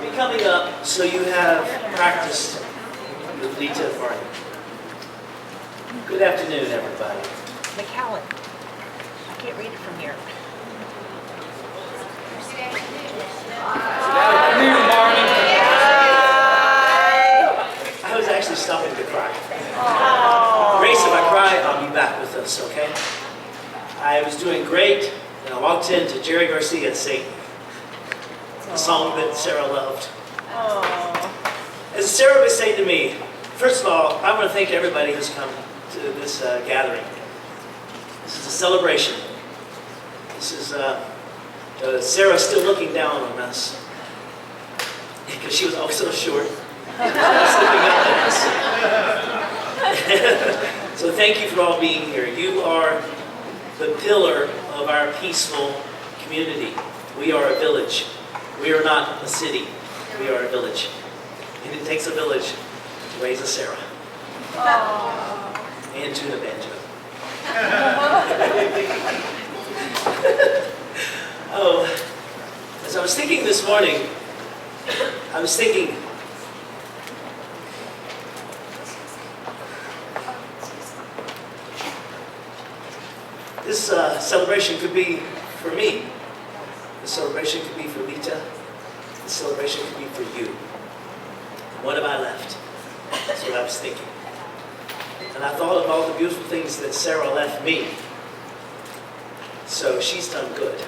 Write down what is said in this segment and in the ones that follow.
will be coming up so you have practiced with Lita and Barney. Good afternoon, everybody. McAllen. I can't read it from here. I was actually stopping to cry. Oh. Grace, if I cry, I'll be back with us, okay? I was doing great, and I walked into Jerry Garcia singing the song that Sarah loved. Oh. As Sarah was saying to me, first of all, I want to thank everybody who's come to this gathering. This is a celebration. This is Sarah still looking down on us because she was always so short. Slipping up on us. So thank you for all being here. You are the pillar of our peaceful community. We are a village. We are not a city. We are a village. And it takes a village to raise a Sarah. Oh. And tuna banjo. Oh, as I was thinking this morning, I was thinking, this celebration could be for me. This celebration could be for Lita. This celebration could be for you. What have I left? That's what I was thinking. And I thought of all the beautiful things that Sarah left me. So she's done good.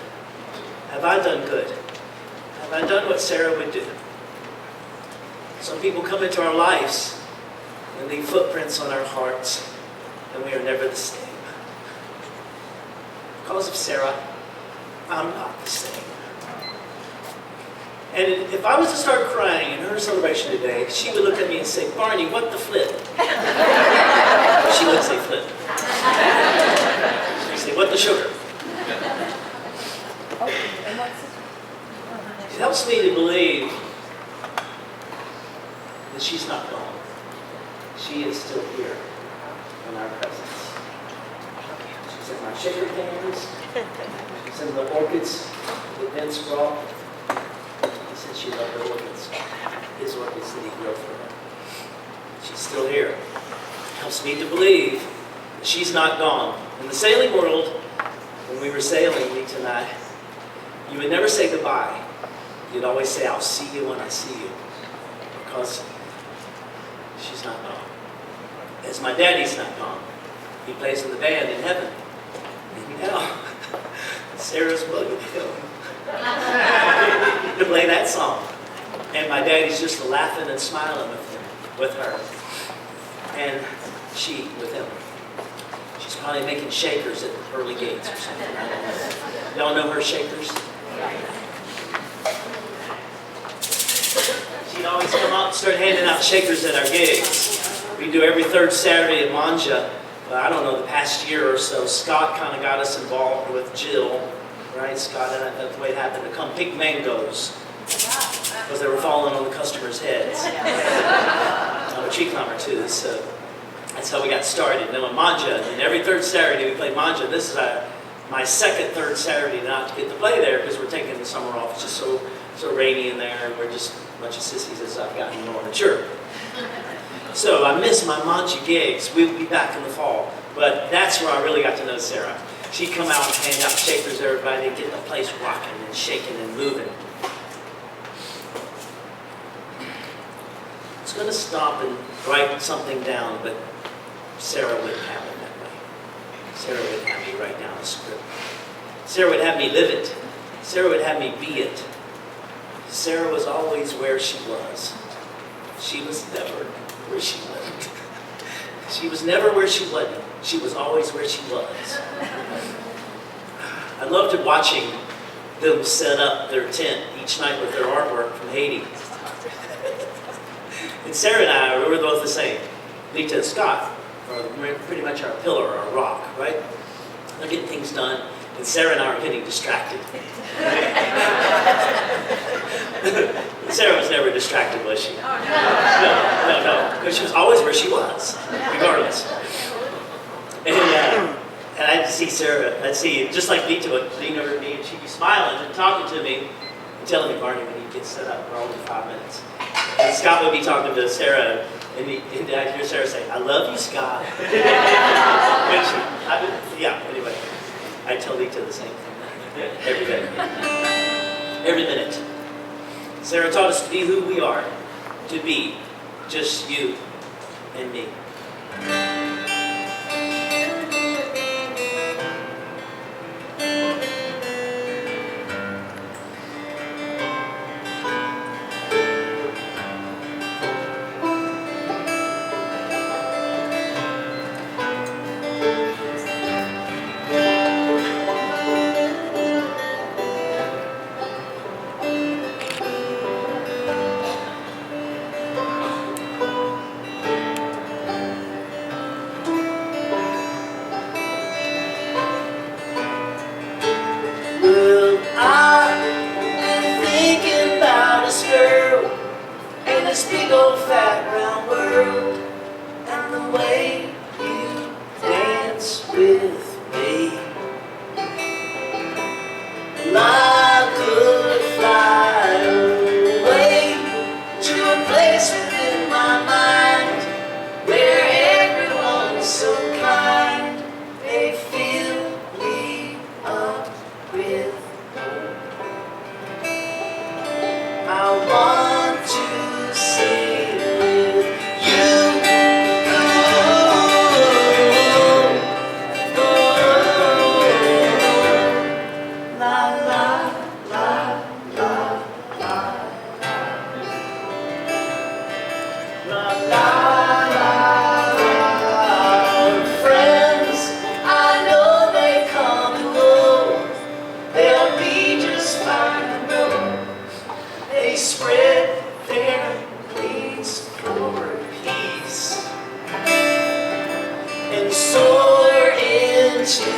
Have I done good? Have I done what Sarah would do? Some people come into our lives and leave footprints on our hearts, and we are never the same. Because of Sarah, I'm not the same. And if I was to start crying in her celebration today, she would look at me and say, "Barney, what the flip?" She would say flip. She'd say, "What the sugar?" It helps me to believe that she's not gone. She is still here in our presence. She's in my shaker cans. She's in the orchids that Vince brought. He said she loved her orchids. His orchids that he grew for her. She's still here. It helps me to believe that she's not gone. In the sailing world, when we were sailing, Lita and I, you would never say goodbye. You'd always say, "I'll see you when I see you." Because she's not gone. As my daddy's not gone. He plays in the band in heaven. And now, Sarah's bugging him to play that song. And my daddy's just laughing and smiling with her. And she with him. She's probably making shakers at the pearly gates or something. I don't know. Y'all know her shakers? She'd always come out and start handing out shakers at our gigs. We do every third Saturday at Manja. I don't know, the past year or so, Scott kind of got us involved with Jill, right? Scott, and that's the way it happened, to come pick mangoes because they were falling on the customers' heads. I'm a tree climber too, so that's how we got started. And then with Manja, and every third Saturday we play Manja. This is my second third Saturday not to get to play there because we're taking the summer off. It's just so rainy in there, and we're just a bunch of sissies as I've gotten more mature. So I miss my Manja gigs. We'll be back in the fall. But that's where I really got to know Sarah. She'd come out and hand out shakers to everybody and get the place rocking and shaking and moving. I was going to stop and write something down, but Sarah wouldn't have it that way. Sarah would have me write down a script. Sarah would have me live it. Sarah would have me be it. Sarah was always where she was. She was never where she wasn't. She was never where she wasn't. She was always where she was. I loved watching them set up their tent each night with their artwork from Haiti. And Sarah and I, we were both the same. Lita and Scott are pretty much our pillar, our rock, right? They're getting things done, and Sarah and I are getting distracted. Sarah was never distracted, was she? No. Because she was always where she was, regardless. And I'd see Sarah, I'd see, just like Lita would lean over to me and she'd be smiling and talking to me. I'm telling you, Barney, when you get set up, we're only 5 minutes. And Scott would be talking to Sarah, and I'd hear Sarah say, "I love you, Scott." Anyway, I tell Lita the same thing every day, every minute. Sarah taught us to be who we are, to be just you and me. This big old fat round world, and the way you dance with me. I could fly away to a place within my mind where everyone's so kind. They fill me up with hope. I want to sing with you. La la la la la la la la. Friends, I know they come and go. They'll be just fine and know. They spread their wings for peace and soar into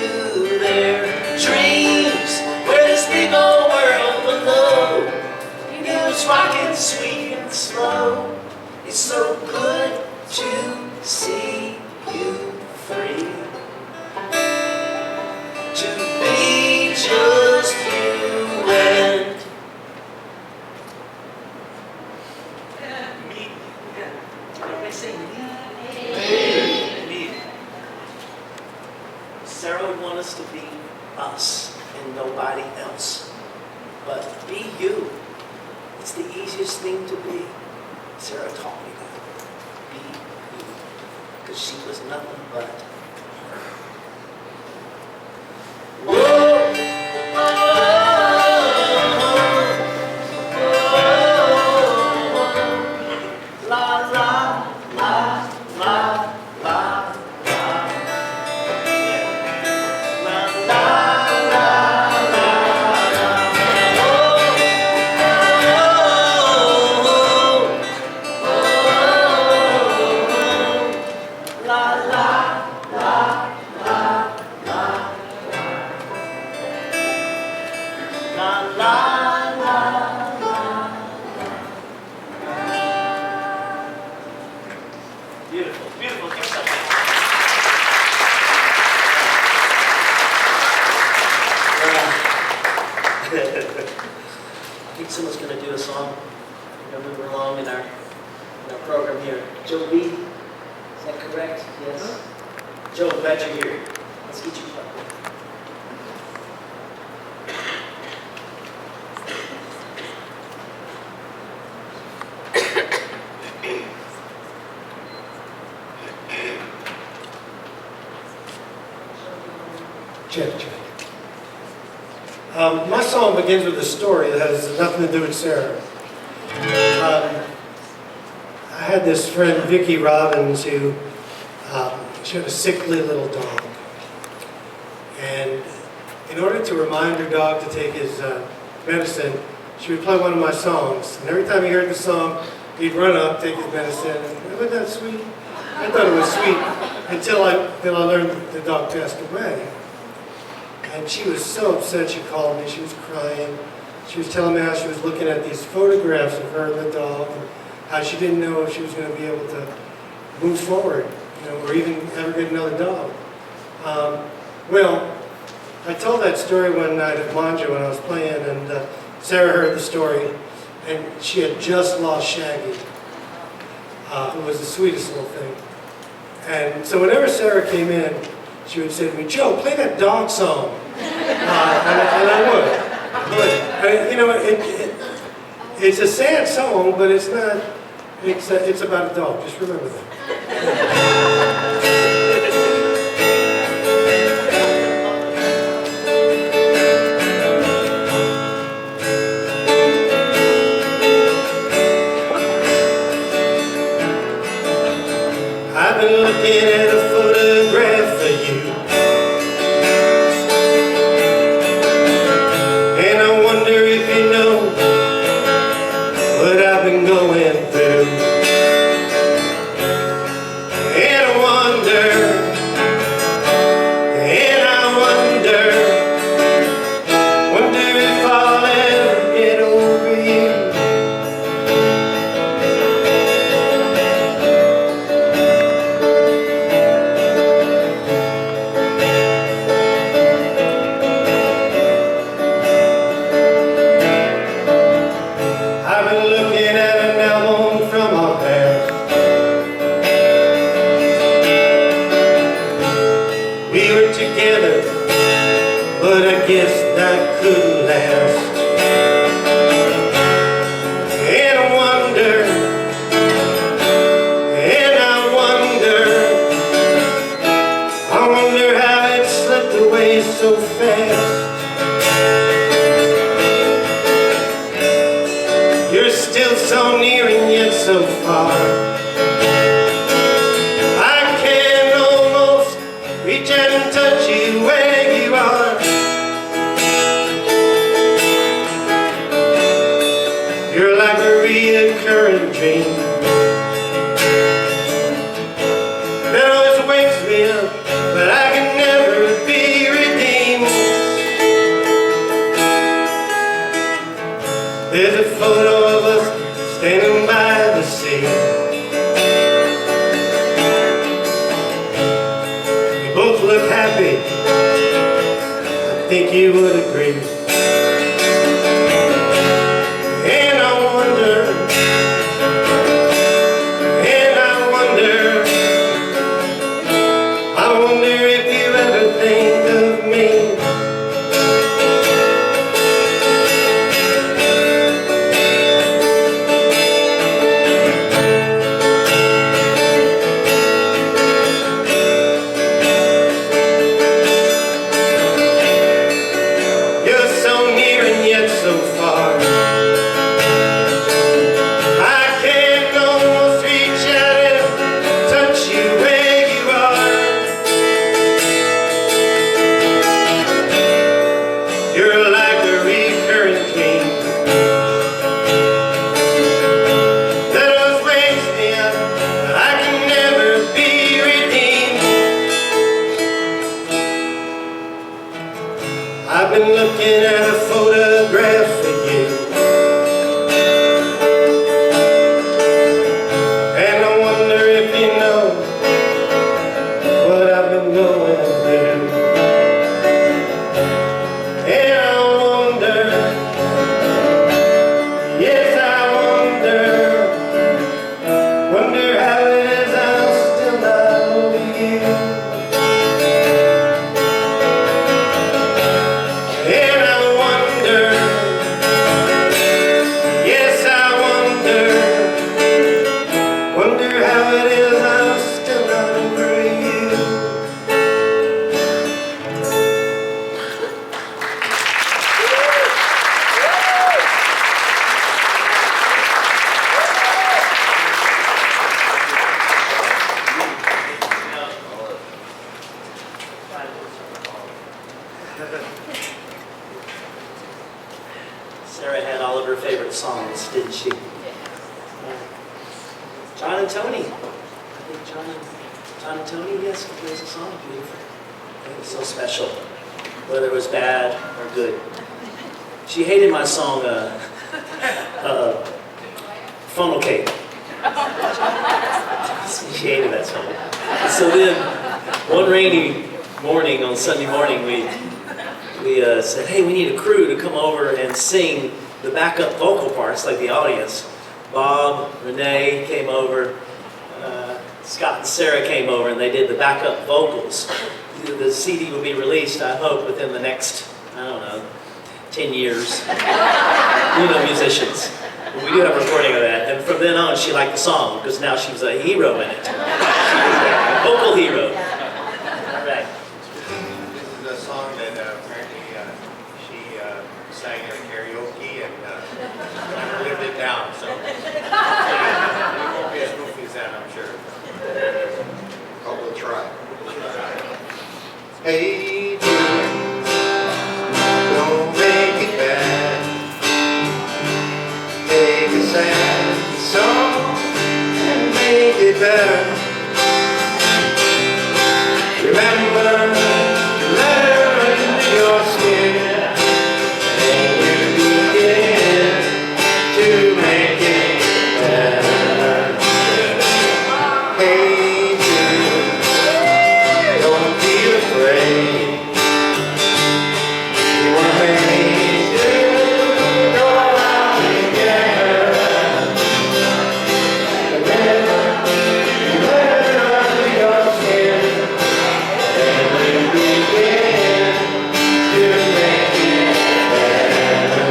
their dreams where this big old world below goes rocking sweet and slow. It's so good to see you free, to be just you and me. Everybody say me. Me. Sarah would want us to be us and nobody else. But be you. It's the easiest thing to be. Sarah taught me that. Be you. Because she was nothing but her. Whoa! La la la la la la. La la la la. La la la la la. La la la la. Beautiful, beautiful. Give something. I think someone's going to do a song. We're going to move along in our program here. Joe B, is that correct? Yes. Joe, glad you're here. Let's get you started. Check. My song begins with a story that has nothing to do with Sarah. I had this friend, Vicki Robbins, who she had a sickly little dog. And in order to remind her dog to take his medicine, she would play one of my songs. And every time he heard the song, he'd run up, take his medicine. And wasn't that sweet? I thought it was sweet until I learned that the dog passed away. And she was so upset. She called me. She was crying. She was telling me how she was looking at these photographs of her and the dog, and how she didn't know if she was going to be able to move forward, or even ever get another dog. Well, I told that story one night at Manja when I was playing, and Sarah heard the story, and she had just lost Shaggy, who was the sweetest little thing. And so whenever Sarah came in, she would say to me, "Joe, play that dog song." And I would. You know, it's a sad song, but it's not. It's about a dog. Just remember that. I've been looking at a photograph of you, and I wonder if you know what I've been going through. And I wonder, wonder if I'll ever get over you. I've been looking at an album from our past. We were together, but I guess that couldn't last. And I wonder, how it slipped away so fast. You're still so near and yet so far. I can almost reach out and touch you where you are. You're like a reoccurring dream that always wakes me up, but I can never be redeemed. There's a photo of us standing by the sea. We both look happy, I think you would agree. And I wonder, if you ever think of me. You're so near and yet so far. I can almost reach out and touch you where you are. You're like a recurring dream that always wakes me up, but I can never be redeemed. I've been looking at a photograph of you, and I wonder if you know what I've been going through. And I wonder, yes I wonder how it is I'm still not over you. And I wonder, yes I wonder how it is I'm still not over you. Sarah had all of her favorite songs, didn't she? John and Tony. I think John and Tony, yes, composed a song. Beautiful. It was so special, whether it was bad or good. She hated my song, Funnel Cake. She hated that song. So then, one rainy morning, on Sunday morning, we said, hey, we need a crew to come over and sing the backup vocal parts, like the audience. Bob, Renee came over, Scott and Sarah came over, and they did the backup vocals. The CD will be released, I hope, within the next, I don't know, 10 years. You know, musicians. We do have a recording of that. And from then on, she liked the song, because now she was a hero in it. She was a vocal hero. All right. This is a song that apparently she sang at karaoke and never lived it down, so it won't be as goofy as that, I'm sure. But we'll try. Hey, Jude, don't make it bad. Take a sad song and make it better. Remember to let her into your skin, and you begin to make it better. Hey, Jude, don't be afraid. You were made to go out and get her. Remember to let her under your skin, and you begin to make it better.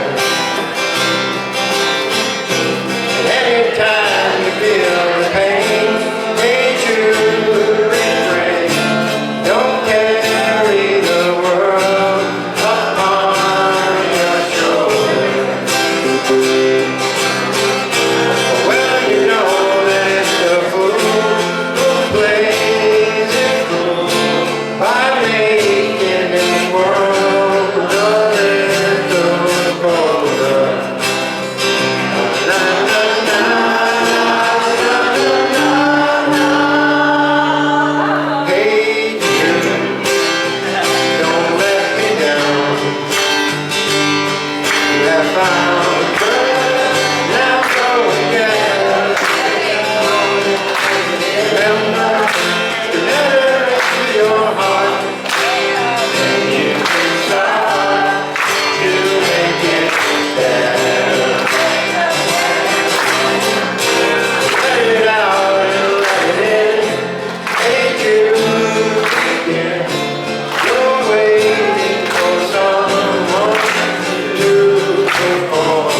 And anytime you feel the pain, hey Jude, refrain. Don't carry the world upon your shoulder. Well, you know that it's the fool who plays it cool by making this world a little colder. Na, na, na, na, na, na, na. Hey, Jude, don't let me down. You have found a girl, now go and get her. Remember to let her into your heart, and you can start to make it better. Let it out and let it in. Hey, Jude, begin. You're waiting for someone to perform.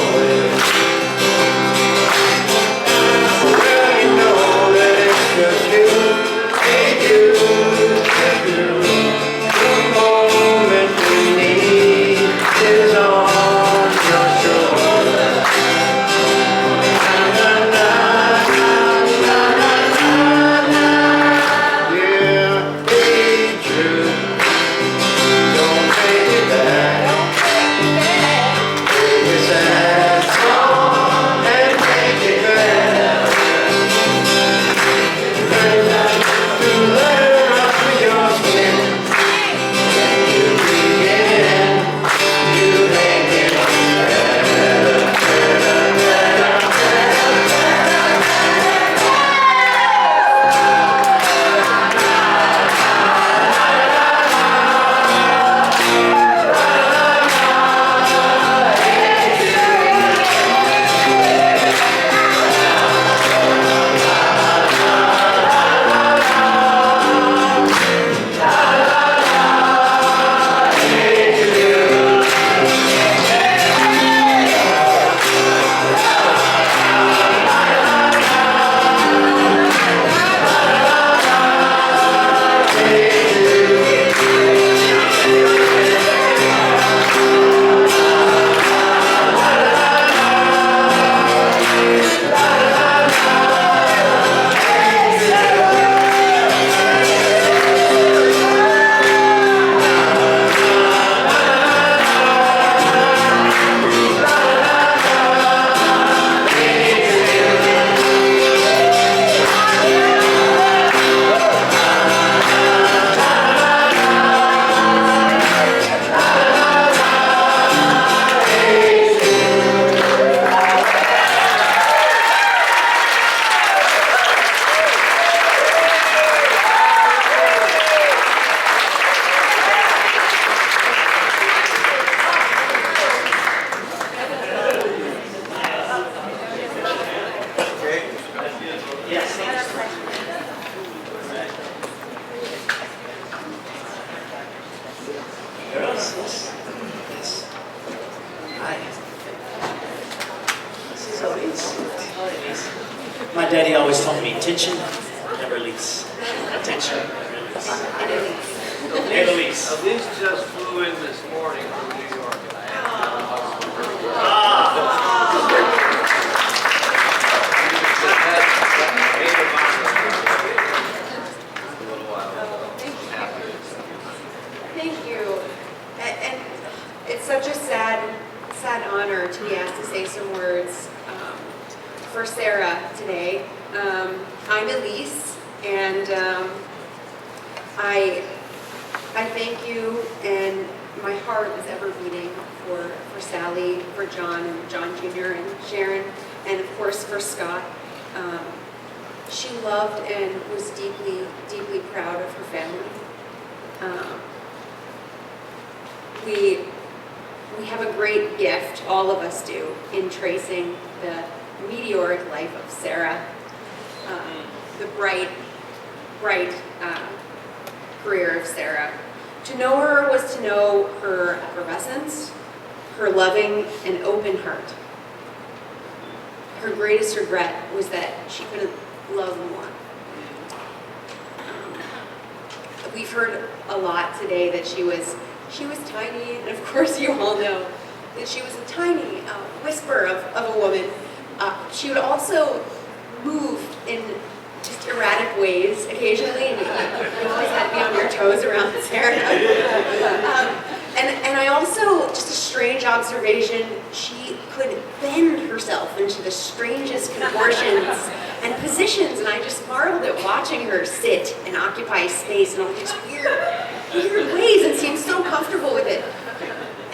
My daddy always told me, tension, never release. Tension, never release. Never release. Elise just flew in this morning from New York. Thank you. And it's such a sad honor to be asked to say some words for Sarah today. I'm Elise, and I thank you, and my heart is ever beating for Sally, for John, and John Jr., and Sharon, and of course for Scott. She loved and was deeply, deeply proud of her family. We have a great gift, all of us do, in tracing the meteoric life of Sarah, the bright career of Sarah. To know her was to know her effervescence, her loving and open heart. Her greatest regret was that she couldn't love more. We've heard a lot today that she was tiny, and of course you all know that she was a tiny whisper of a woman. She would also move in just erratic ways occasionally, and you always had to be on your toes around Sarah. And I also, just a strange observation, she could bend herself into the strangest proportions and positions, and I just marveled at watching her sit and occupy space in all these weird ways and seem so comfortable with it.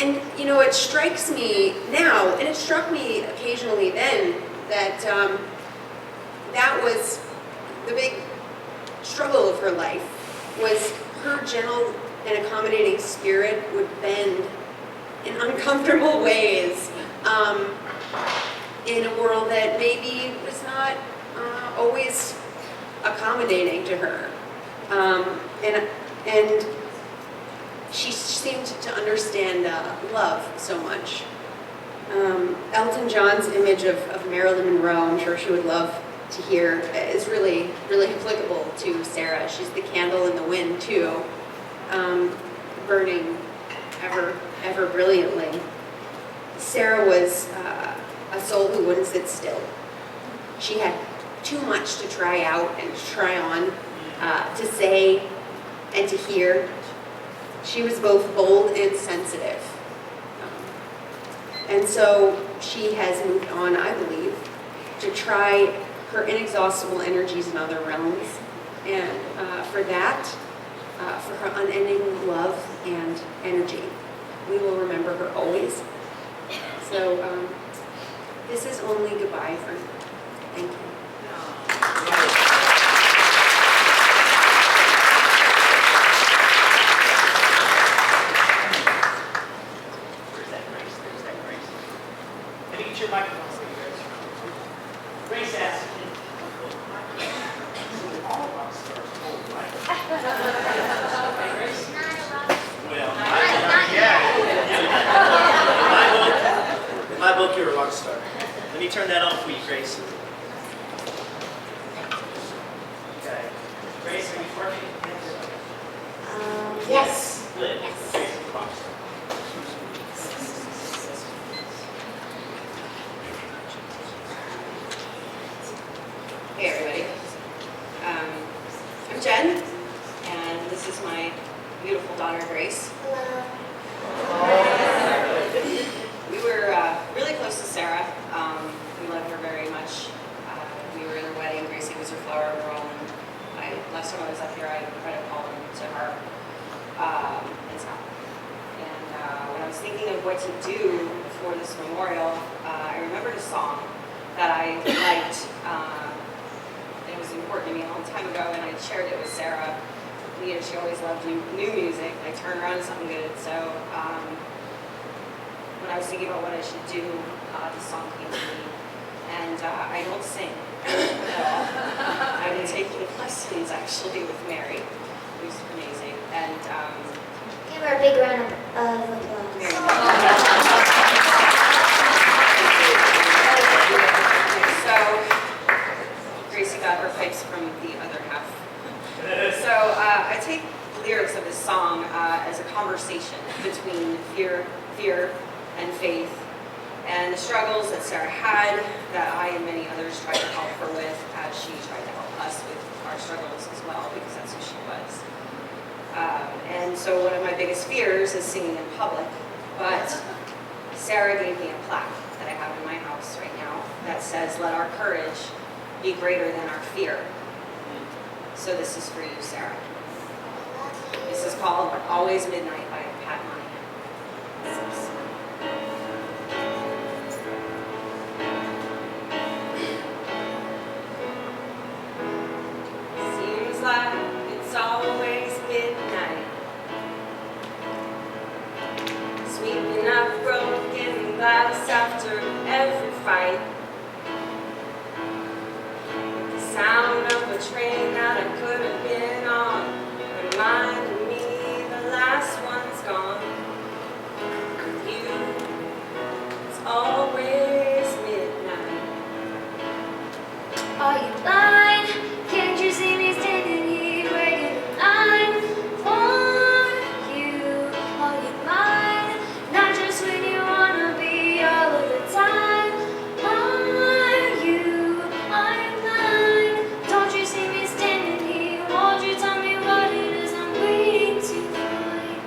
And you know, it strikes me now, and it struck me occasionally then, that that was the big struggle of her life, was her gentle and accommodating spirit would bend in uncomfortable ways in a world that maybe was not always accommodating to her. And she seemed to understand love so much. Elton John's image of Marilyn Monroe, I'm sure she would love to hear, is really, really applicable to Sarah. She's the candle in the wind too, burning ever brilliantly. Sarah was a soul who wouldn't sit still. She had too much to try out and to try on, to say and to hear. She was both bold and sensitive. And so she has moved on, I believe, to try her inexhaustible energies in other realms. And for that, for her unending love and energy, we will remember her always. So this is only goodbye for me. Thank you. Your microphone, Grace asked. All rock stars hold, right? Grace? Well, in my book, you're a rock star. Let me turn that on for you, Grace. Okay. Grace, are you working? Yes. Good. Yes. Grace is a rock star. Hey everybody, I'm Jen, and this is my beautiful daughter Grace. Hello. We were really close to Sarah. We loved her very much. We were in her wedding. Gracie was her flower girl, and last time I was up here, I credit called to her and Scott. And when I was thinking of what to do for this memorial, I remembered a song that I liked. It was important to me a long time ago, and I shared it with Sarah. You know, she always loved new music, like turn around to something good. So when I was thinking about what I should do, the song came to me. And I don't sing at all. I've been taking lessons actually with Mary, who's amazing. And Give her a big round of applause. Mary. So and the struggles that Sarah had that I and many others tried to help her with as she tried to help us with our struggles as well, because that's who she was. And so one of my biggest fears is singing in public, but Sarah gave me a plaque that I have in my house right now that says, "Let our courage be greater than our fear." So this is for you, Sarah. This is called Always Midnight by Pat Monahan. Seems like it's always midnight, sweeping up broken glass after every fight. The sound of a train that I could have been on reminded me the last one's gone. With you, it's always midnight. Are you blind? Can't you see me standing here waiting in line for you? Are you mine? Not just when you wanna be all of the time. Are you mine? Don't you see me standing here? Won't you tell me what it is I'm waiting to find?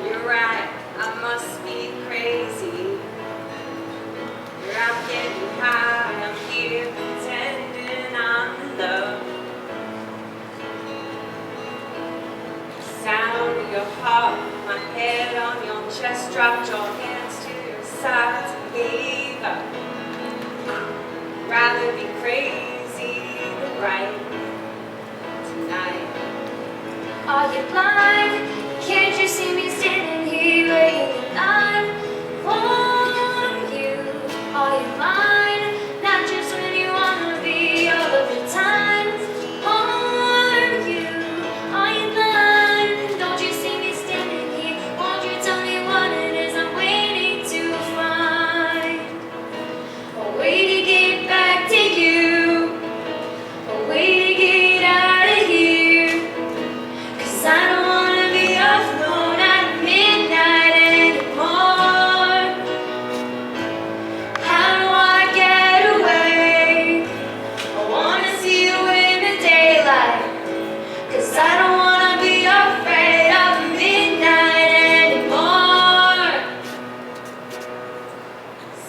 You're right, I must be crazy. Here I'm getting high, I'm here pretending I'm in love. The sound of your heart, my head on your chest, dropped your hands to your sides and gave up. Rather be crazy than right tonight. Are you blind? Can't you see me standing here waiting in line for you? Are you mine? Not just when you wanna be all of the time. Are you mine? Don't you see me standing here? Won't you tell me what it is I'm waiting to find? A way to get back to you, a way to get out of here. 'Cause I don't wanna be alone at midnight anymore. How do I get away? I wanna see you in the daylight. 'Cause I don't wanna be afraid of midnight anymore.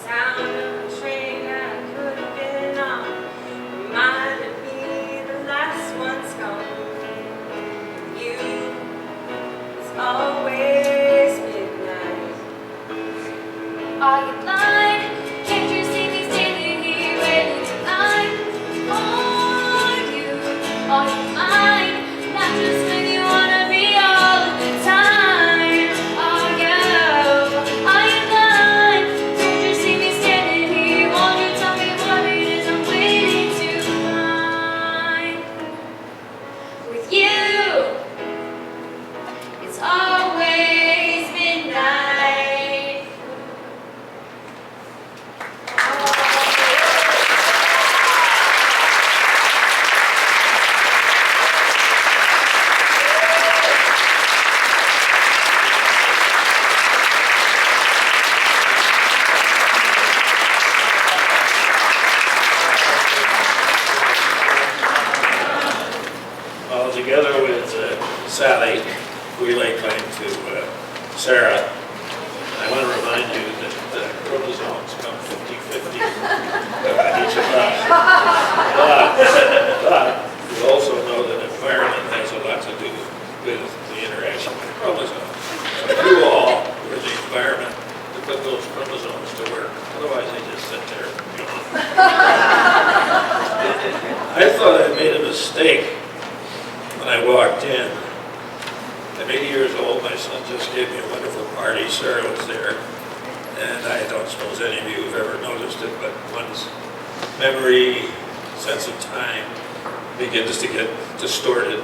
Sound of a train that I could have been on reminded me the last one's gone. You, it's always midnight. Are you blind? Can't you see me standing here waiting tonight? Are you mine? Not just when you wanna be all of the time. Are you blind? Don't you see me standing here? Won't you tell me what it is I'm waiting to find? With you, it's always midnight. Well, together with Sally, we lay claim to Sarah. I want to remind you that chromosomes come 50-50 each of us. But you also know that environment has a lot to do with the interaction with chromosomes. So you all were the environment to put those chromosomes to work. Otherwise, they just sit there. I thought I made a mistake when I walked in. I'm 80 years old, my son just gave me a wonderful party, Sarah was there, and I don't suppose any of you have ever noticed it, but one's memory, sense of time begins to get distorted.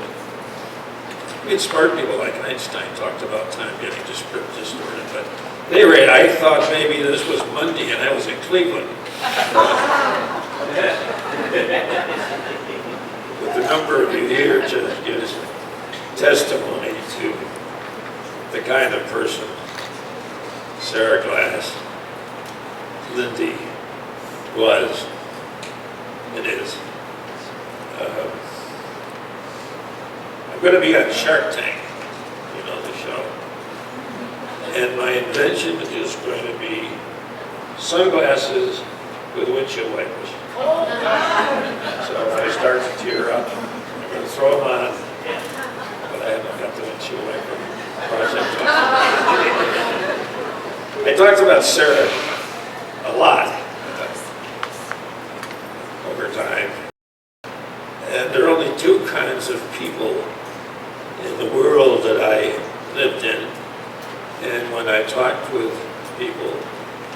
I mean, smart people like Einstein talked about time getting distorted, but at any rate, I thought maybe this was Monday and I was in Cleveland. With the number of you here just gives testimony to the kind of person Sarah Glass, Linde was and is. I'm going to be on Shark Tank, you know the show. And my invention is going to be sunglasses with windshield wipers. So if I start to tear up, I'm going to throw them on, but I haven't got the windshield wiper project on. I talked about Sarah a lot over time. And there are only two kinds of people in the world that I lived in. And when I talked with people,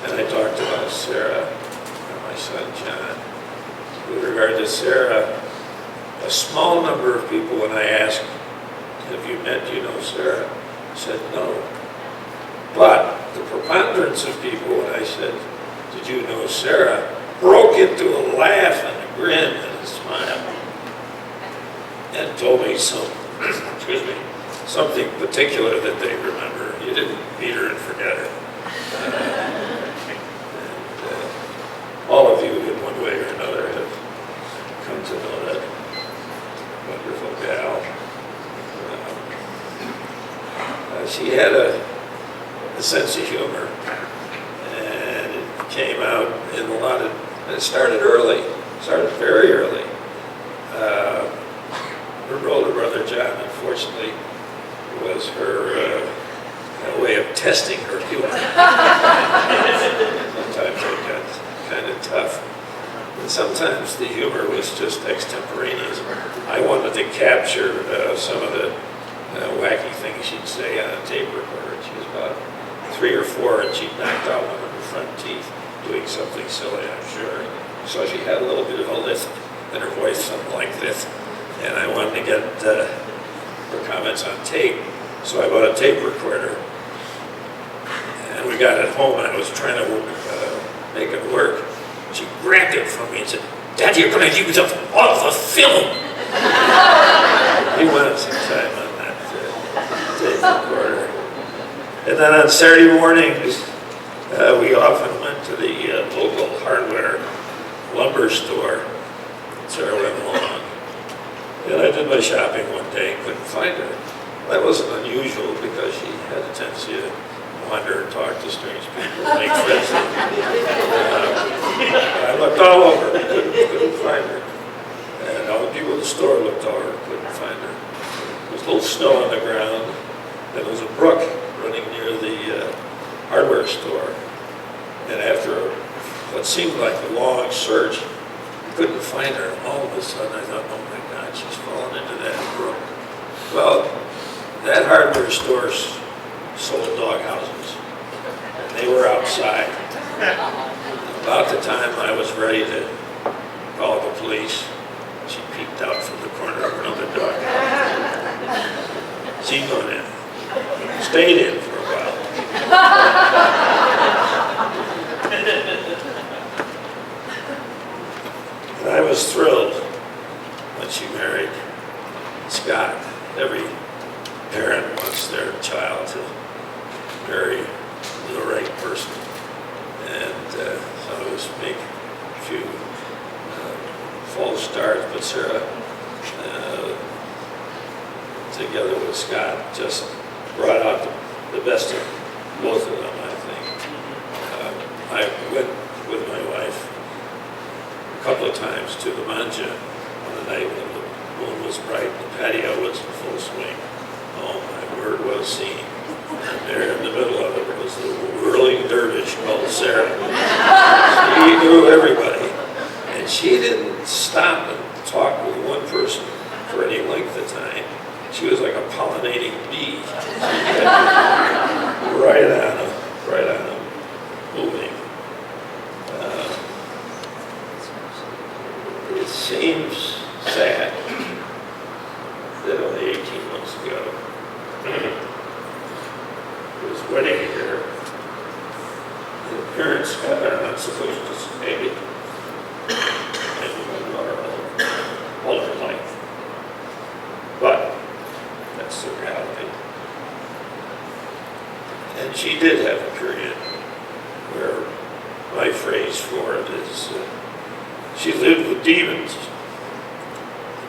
and I talked about Sarah and my son John, with regard to Sarah, a small number of people, when I asked, have you met, do you know Sarah, said no. But the preponderance of people, when I said, did you know Sarah, broke into a laugh and a grin and a smile, and told me something particular that they remember. You didn't meet her and forget her. All of you, in one way or another, have come to know that wonderful gal. She had a sense of humor, and it came out in a lot of, and it started early, started very early. Her older brother, John, unfortunately, was her way of testing her humor. Sometimes it got kind of tough. And sometimes the humor was just extemporaneous. I wanted to capture some of the wacky things she'd say on a tape recorder. She was about 3 or 4, and she'd knocked out one of her front teeth doing something silly, I'm sure. So she had a little bit of a lisp in her voice, something like this. And I wanted to get her comments on tape. So I bought a tape recorder. And we got it home, and I was trying to make it work. She grabbed it from me and said, Daddy, you're going to use up all the film. He wanted some time on that tape recorder. And then on Saturday mornings, we often went to the local hardware lumber store. Sarah went along. And I did my shopping one day and couldn't find her. That wasn't unusual because she had a tendency to wander and talk to strange people and make friends. I looked all over, couldn't find her. And all the people in the store looked over, couldn't find her. There was a little snow on the ground, and there was a brook running near the hardware store. And after what seemed like a long search, couldn't find her. All of a sudden I thought, oh my God, she's fallen into that brook. Well, that hardware store sold dog houses, and they were outside. About the time I was ready to call the police, she peeked out from the corner of another dog house. She went in, stayed in for a while. And I was thrilled when she married Scott. Every parent wants their child to marry the right person. And some of us make a few false starts, but Sarah, together with Scott, just brought out the best of both of them, I think. I went with my wife a couple of times to the Manja on the night when the moon was bright, the patio was in full swing. Oh, my word, what a scene. And there in the middle of it was the whirling dervish called Sarah. She knew everybody. And she didn't stop and talk with one person for any length of time. She was like a pollinating bee. Right on them, moving. It seems sad that only 18 months ago, it was wedding here. The parents are not supposed to stay and all her life. But that's the reality. And she did have a period where my phrase for it is, she lived with demons.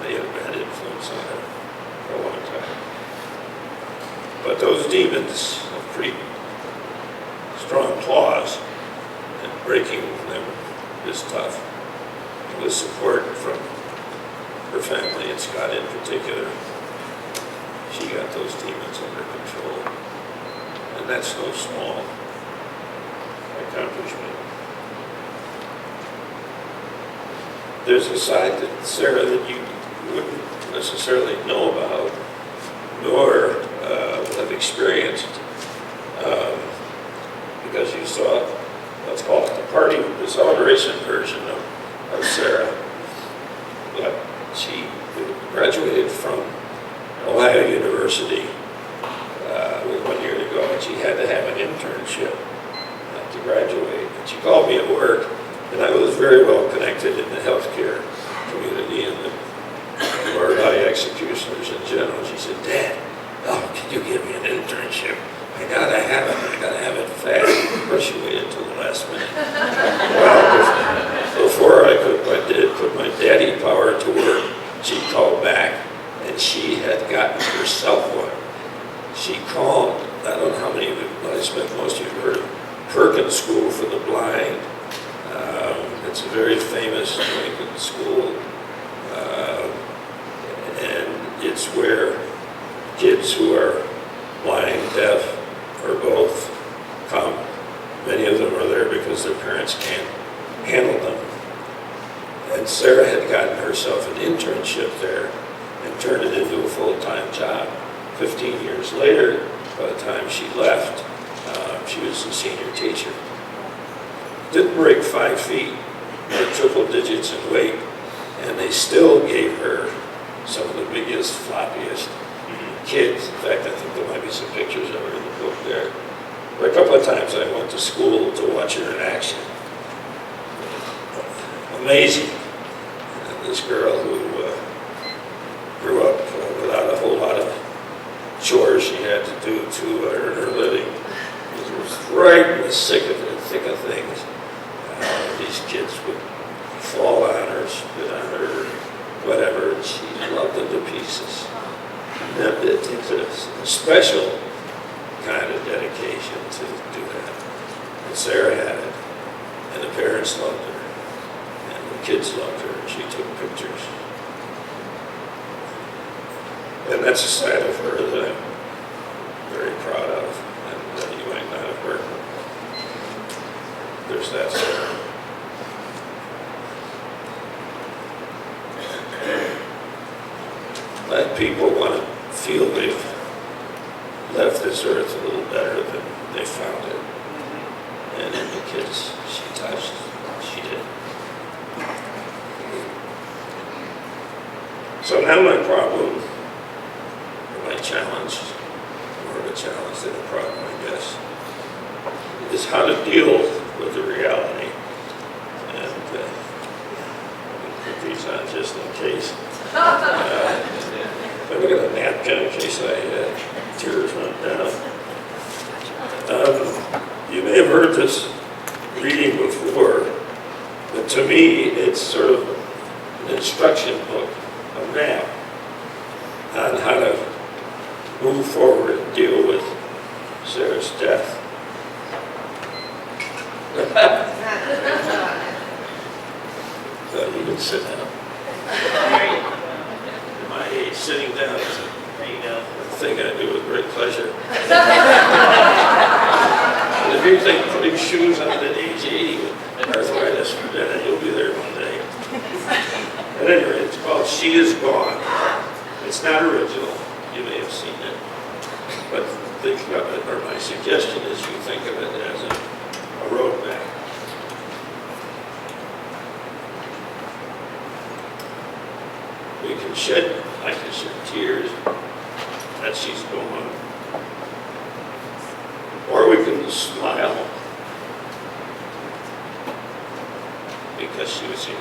They had a bad influence on her for a long time. But those demons have pretty strong claws, and breaking them is tough. With support from her family and Scott in particular, she got those demons under control. And that's no small accomplishment. There's a side to Sarah that you wouldn't necessarily know about, nor have experienced, because you saw, let's call it the party, the celebration version of Sarah. But she graduated from Ohio University 1 year ago, and she had to have an internship to graduate. And she called me at work, and I was very well connected in the healthcare community and the RI executioners in general. She said, "Dad, oh, can you give me an internship? I gotta have it fast." Of course, she waited until the last minute. Well, before I put my daddy power to work, she called back, and she had gotten herself one. She called, I don't know how many of you, I spent most of you heard of Perkins School for the Blind. It's a very famous Lincoln school, and it's where kids who are blind, deaf, or both come. Many of them are there because their parents can't handle them. And Sarah had gotten herself an internship there and turned it into a full-time job. 15 years later, by the time she left, she was a senior teacher. Didn't break 5 feet, or triple digits in weight, and they still gave her some of the biggest, floppiest kids. In fact, I think there might be some pictures of her in the book there. But a couple of times I went to school to watch her in action. Amazing. And this girl who grew up without a whole lot of chores she had to do to earn her living. Was right in the thick of things. These kids would fall on her, spit on her, whatever, and she loved them to pieces. And it takes a special kind of dedication to do that. And Sarah had it, and the parents loved her, and the kids loved her, and she took pictures. And that's a side of her that I'm very proud of, and you might not have heard. There's that Sarah. Let people want to feel they've left this earth a little better than they found it. And in the kids she touched, she did. So now my problem, or my challenge, more of a challenge than a problem, I guess, is how to deal with the reality. And let me put these on just in case. Let me get a napkin in case tears run down. You may have heard this reading before, but to me it's sort of an instruction book, a map on how to move forward and deal with Sarah's death. You can sit down. At my age, sitting down is a thing I do with great pleasure. And if you think putting shoes on at age 80 with arthritis, then you'll be there one day. At any rate, it's called She Is Gone. It's not original. You may have seen it. But think of it, or my suggestion is you think of it as a road map. We can shed, I can shed tears that she's gone. Or we can smile because she was here.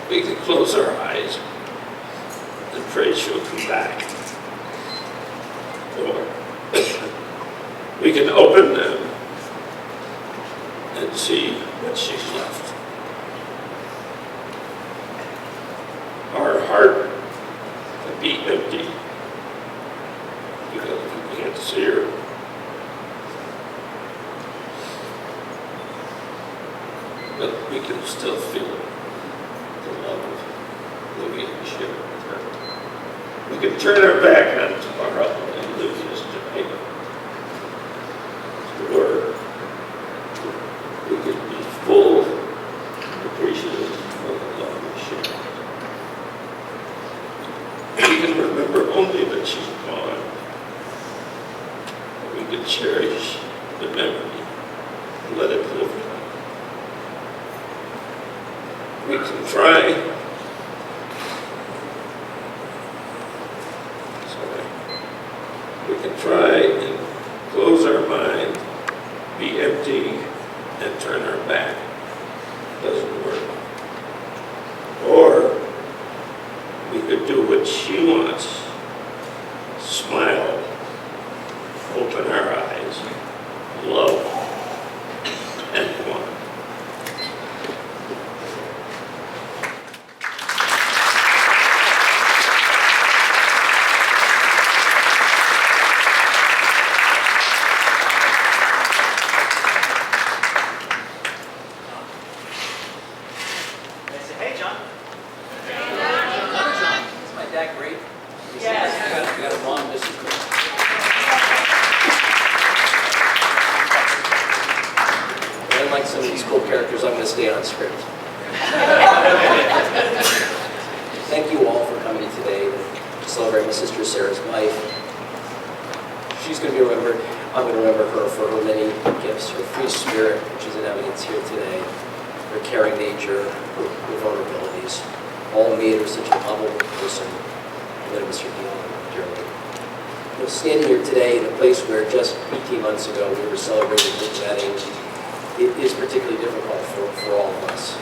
We can close our eyes and afraid she'll come back. Or we can open them and see what she's left. Our heart can be empty because we can't see her. But we can still feel the love that we have shared with her. We can turn our back on tomorrow and live yesterday. Or we can be full, appreciative of the love we share. We can remember only that she's gone. We can cherish the memory and let it live. We can try. We can try and close our mind, be empty, and turn our back. Doesn't work. Or we could do what she wants. Smile, open our eyes, love, and go on. Hey, John. Is my dad great? Yes. You got a mom, this is great. And unlike some of these cool characters, I'm going to stay on script. Thank you all for coming today to celebrate my sister Sarah's life. She's going to be remembered. I'm going to remember her for her many gifts, her free spirit, which is in evidence here today, her caring nature, her vulnerabilities, all made her such a lovable person. I'm going to miss her dearly. You know, standing here today in a place where just 18 months ago we were celebrating her wedding, it is particularly difficult for all of us.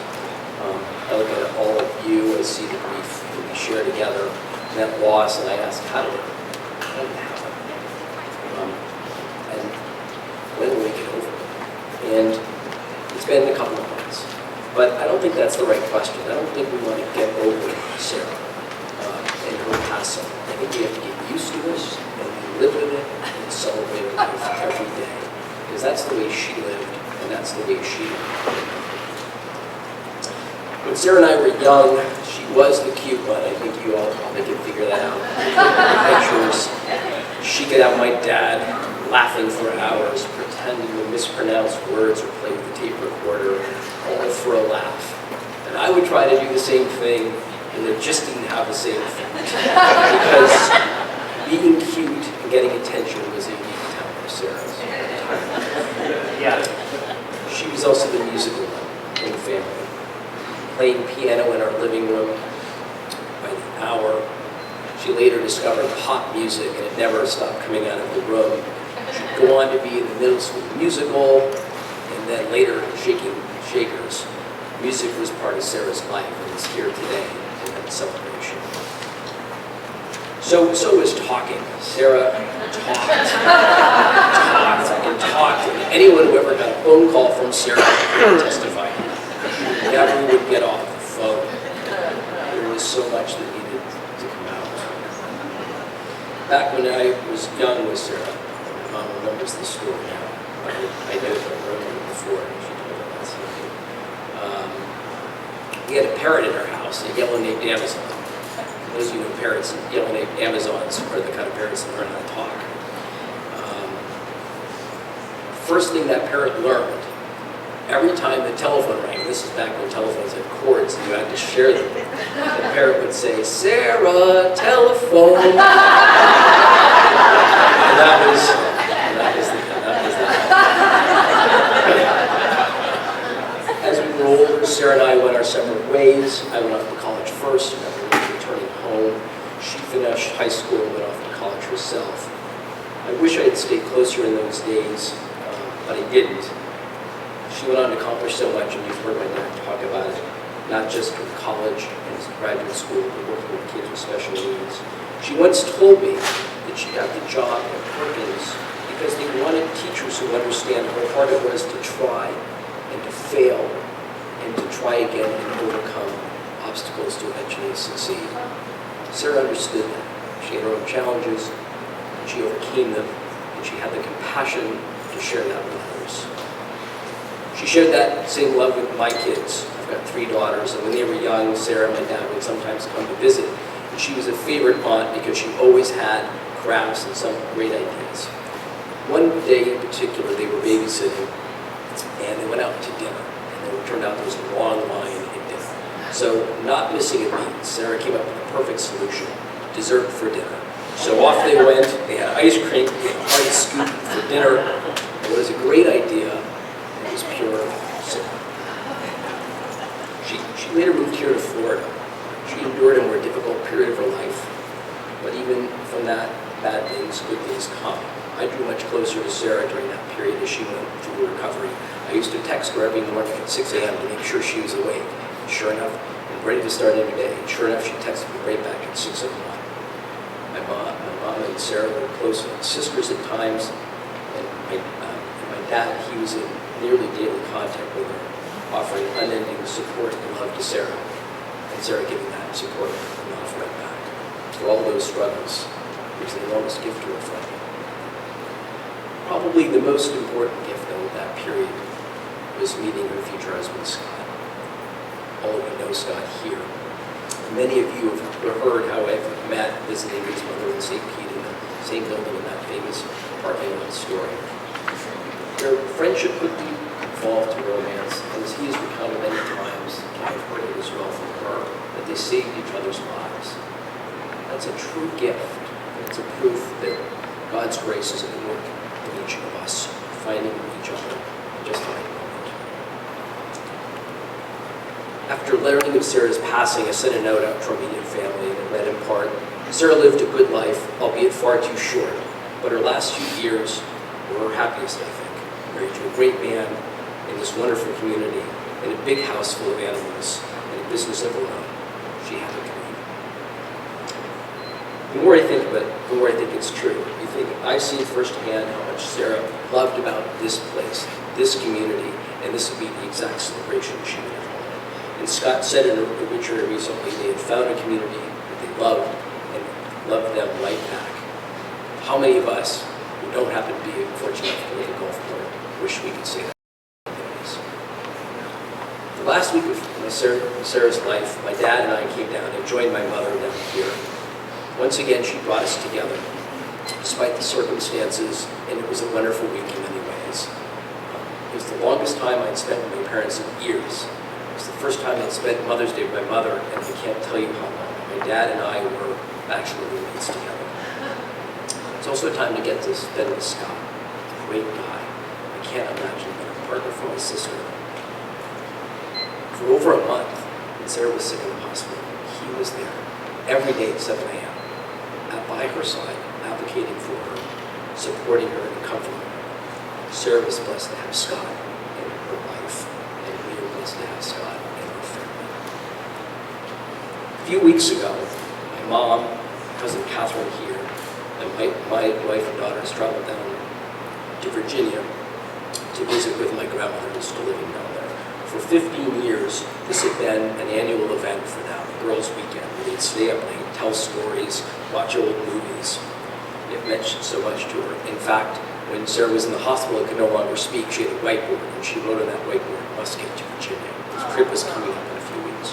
I look at all of you, I see the grief that we share together, and that loss, and I ask, how did it happen? And when will we get over it? And it's been a couple of months. But I don't think that's the right question. I don't think we want to get over Sarah and her passing. I think we have to get used to this and live with it and celebrate it every day. Because that's the way she lived, and that's the way she lived. When Sarah and I were young, she was the cute one. I think you all probably can figure that out. Pictures. She could have my dad laughing for hours, pretending to mispronounce words or play with the tape recorder, all for a laugh. And I would try to do the same thing, and it just didn't have the same effect. Because being cute and getting attention was a unique talent of Sarah's. Yeah. She was also the musical one in the family. Playing piano in our living room by the hour. She later discovered pop music, and it never stopped coming out of the room. She'd go on to be in the middle school musical, and then later Shakers. Music was part of Sarah's life, and is here today in that celebration. So was talking. Sarah talked, and anyone who ever got a phone call from Sarah could testify. She never would get off the phone. There was so much that needed to come out. Back when I was young with Sarah, my mom remembers the story now. I know it before she told it last night. We had a parrot in our house, a yellow-naped Amazon. Those of you know parrots, yellow-naped Amazons are the kind of parrots that learn how to talk. First thing that parrot learned, every time the telephone rang, this is back when telephones had cords and you had to share them, the parrot would say, "Sarah, telephone." and that was that. As we were older, Sarah and I went our separate ways. I went off to college first, never really returning home. She finished high school and went off to college herself. I wish I had stayed closer in those days, but I didn't. She went on to accomplish so much, and you've heard my dad talk about it. not just in college and graduate school, but working with kids with special needs. She once told me that she got the job at Perkins because they wanted teachers who understand how hard it was to try and to fail and to try again and overcome obstacles to eventually succeed. Sarah understood that. She had her own challenges, and she overcame them, and she had the compassion to share that with others. She shared that same love with my kids. I've got 3 daughters, and when they were young, Sarah and my dad would sometimes come to visit. And she was a favorite aunt because she always had crafts and some great ideas. One day in particular, they were babysitting, and they went out to dinner. And it turned out there was a long line at dinner. So, not missing a beat, Sarah came up with the perfect solution: dessert for dinner. So off they went. They had ice cream, they had a hard scoop for dinner. It was a great idea. It was pure Sarah. She later moved here to Florida. She endured a more difficult period of her life, but even from that, bad things, good things come. I drew much closer to Sarah during that period as she went through recovery. I used to text her every morning at 6 a.m. to make sure she was awake. And sure enough, I'm ready to start every day. And sure enough, she texted me right back at 6:01. My mom and Sarah were close sisters at times, and my dad, he was in nearly daily contact with her, offering unending support and love to Sarah, and Sarah giving that support and love right back. Through all those struggles, it was an enormous gift to her friend. Probably the most important gift, though, of that period was meeting her future husband, Scott. All of you know Scott here. Many of you have heard how I've met visiting his mother in St. Pete in the same building in that famous parking lot story. Their friendship quickly evolved to romance, and as he has recounted many times, and I've heard it as well from her, that they saved each other's lives. That's a true gift. It's a proof that God's grace is at work in each of us, finding each other just the right moment. After learning of Sarah's passing, I sent a note out to our immediate family and read in part, Sarah lived a good life, albeit far too short, but her last few years were her happiest, I think. Married to a great man in this wonderful community, in a big house full of animals, and a business of her own. She had a dream. The more I think of it, the more I think it's true. You think, I've seen firsthand how much Sarah loved about this place, this community, and this would be the exact celebration she would have. And Scott said in a obituary recently, they had found a community that they loved and loved them right back. How many of us who don't happen to be fortunate to live in Gulfport wish we could say that? The last week of Sarah's life, my dad and I came down and joined my mother down here. Once again, she brought us together, despite the circumstances, and it was a wonderful week in many ways. It was the longest time I'd spent with my parents in years. It was the first time I'd spent Mother's Day with my mother, and I can't tell you how long. My dad and I were bachelor roommates together. It's also a time to get to spend with Scott, a great guy. I can't imagine being a partner for my sister. For over a month, when Sarah was sick in the hospital, he was there every day at 7 a.m., by her side, advocating for her, supporting her, and comforting her. Sarah was blessed to have Scott in her life, and we were blessed to have Scott in our family. A few weeks ago, my mom, cousin Catherine here, and my wife and daughters traveled down to Virginia to visit with my grandmother who's still living down there. For 15 years, this had been an annual event for them, a girls' weekend, where they'd stay up late, tell stories, watch old movies. It meant so much to her. In fact, when Sarah was in the hospital and could no longer speak, she had a whiteboard, and she wrote on that whiteboard, "Must get to Virginia." This trip was coming up in a few weeks.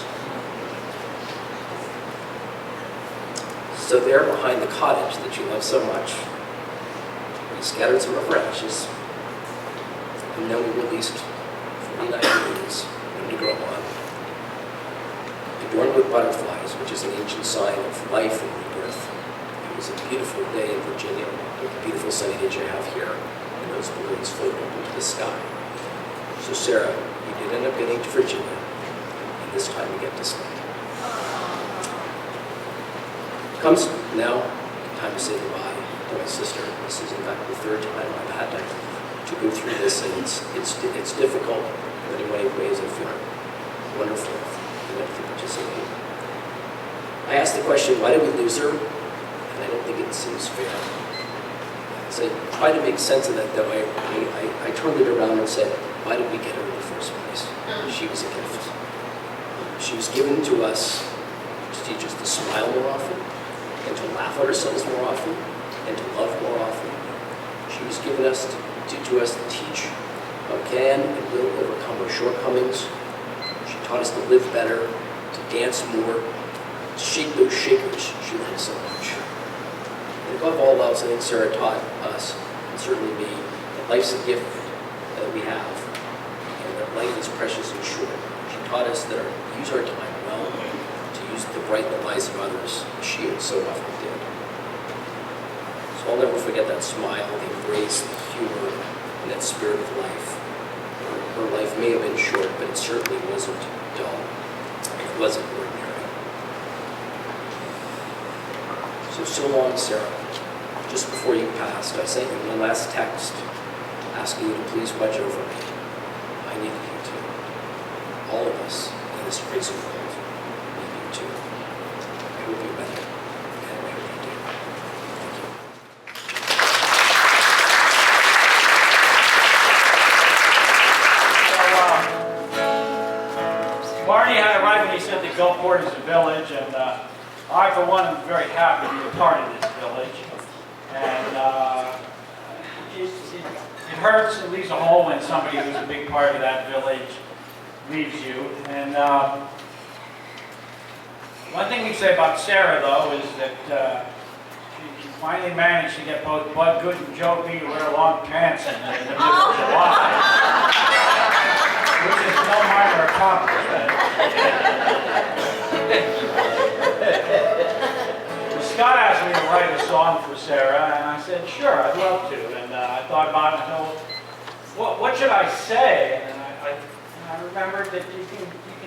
So there behind the cottage that she loved so much, we scattered some of her ashes, and then we released 49 leaves to grow on, adorned with butterflies, which is an ancient sign of life and rebirth. It was a beautiful day in Virginia, with the beautiful sunny days you have here, and those balloons floated up into the sky. So Sarah, you did end up getting to Virginia, and this time you get to stay. Comes now time to say goodbye to my sister. This is in fact the third time I've had to go through this, and it's difficult, but in many ways I feel wonderful. went to participate. I asked the question, why did we lose her? And I don't think it seems fair. As I tried to make sense of that, though, I turned it around and said, why did we get her in the first place? She was a gift. She was given to us to teach us to smile more often, and to laugh at ourselves more often, and to love more often. She was given us to teach how we can and will overcome our shortcomings. She taught us to live better, to dance more, to shake those shakers she liked so much. And above all else, I think Sarah taught us, and certainly me, that life's a gift that we have, and that life is precious and short. She taught us that use our time well, to use it to brighten the lives of others, as she so often did. So I'll never forget that smile, the embrace, the humor, and that spirit of life. Her life may have been short, but it certainly wasn't dull. It wasn't ordinary. So long, Sarah. Just before you passed, I sent you one last text asking you to please watch over me. I needed you to. All of us in this crazy world need you too. I hope you're better, and I hope you do. Thank you. Barney had it right when he said that Gulfport is a village, and I, for one, am very happy to be a part of this village. And it hurts, it leaves a hole when somebody who's a big part of that village leaves you. And one thing we say about Sarah, though, is that she finally managed to get both Bud Good and Joe B to wear long pants in the middle of July, which is no minor accomplishment. Scott asked me to write a song for Sarah, and I said, sure, I'd love to. And I thought about it, and I thought, what should I say? And I remembered that you can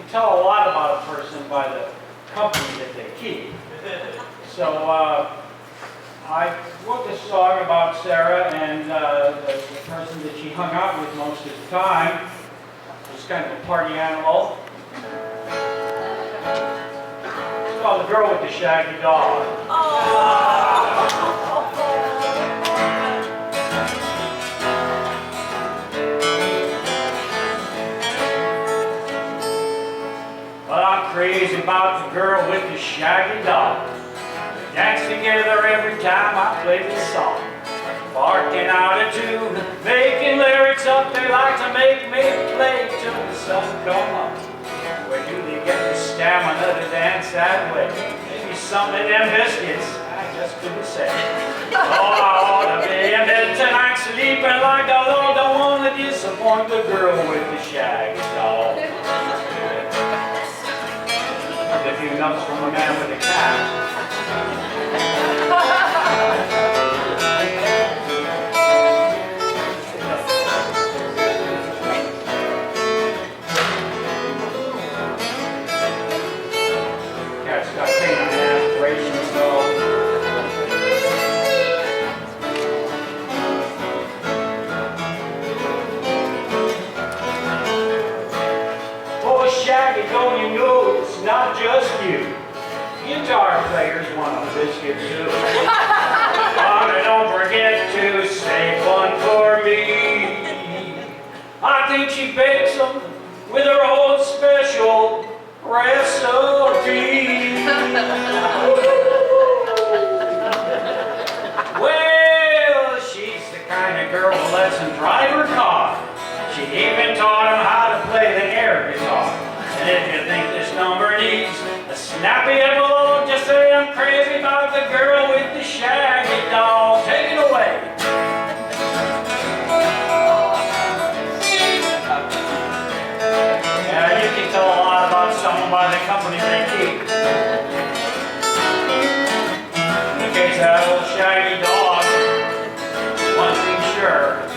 tell a lot about a person by the company that they keep. So I wrote this song about Sarah and the person that she hung out with most of the time. Was kind of a party animal. It's called The Girl with the Shaggy Dog. Well, I'm crazy about the girl with the shaggy dog. We dance together every time I play this song. Barking out a tune, making lyrics up, they like to make me play till the sun come up. Where do they get the stamina to dance that way? Maybe some of them biscuits, I just couldn't say. Oh, I ought to be in bed tonight, sleeping like a log. Don't want to disappoint the girl with the shaggy dog. A few notes from a man with a cat. Cat's got canine aspirations, though. Oh, Shaggy, don't you know it's not just you? Guitar players want a biscuit too. Oh, don't forget to save one for me. I think she bakes them with her own special recipe. Well, she's the kind of girl who lets him drive her car. She even taught him how to play the air guitar. And if you think this number needs a snappy epilogue, just say I'm crazy about the girl with the shaggy dog. Take it away. Yeah, you can tell a lot about someone by the company they keep. In the case of that old shaggy dog, one thing's sure,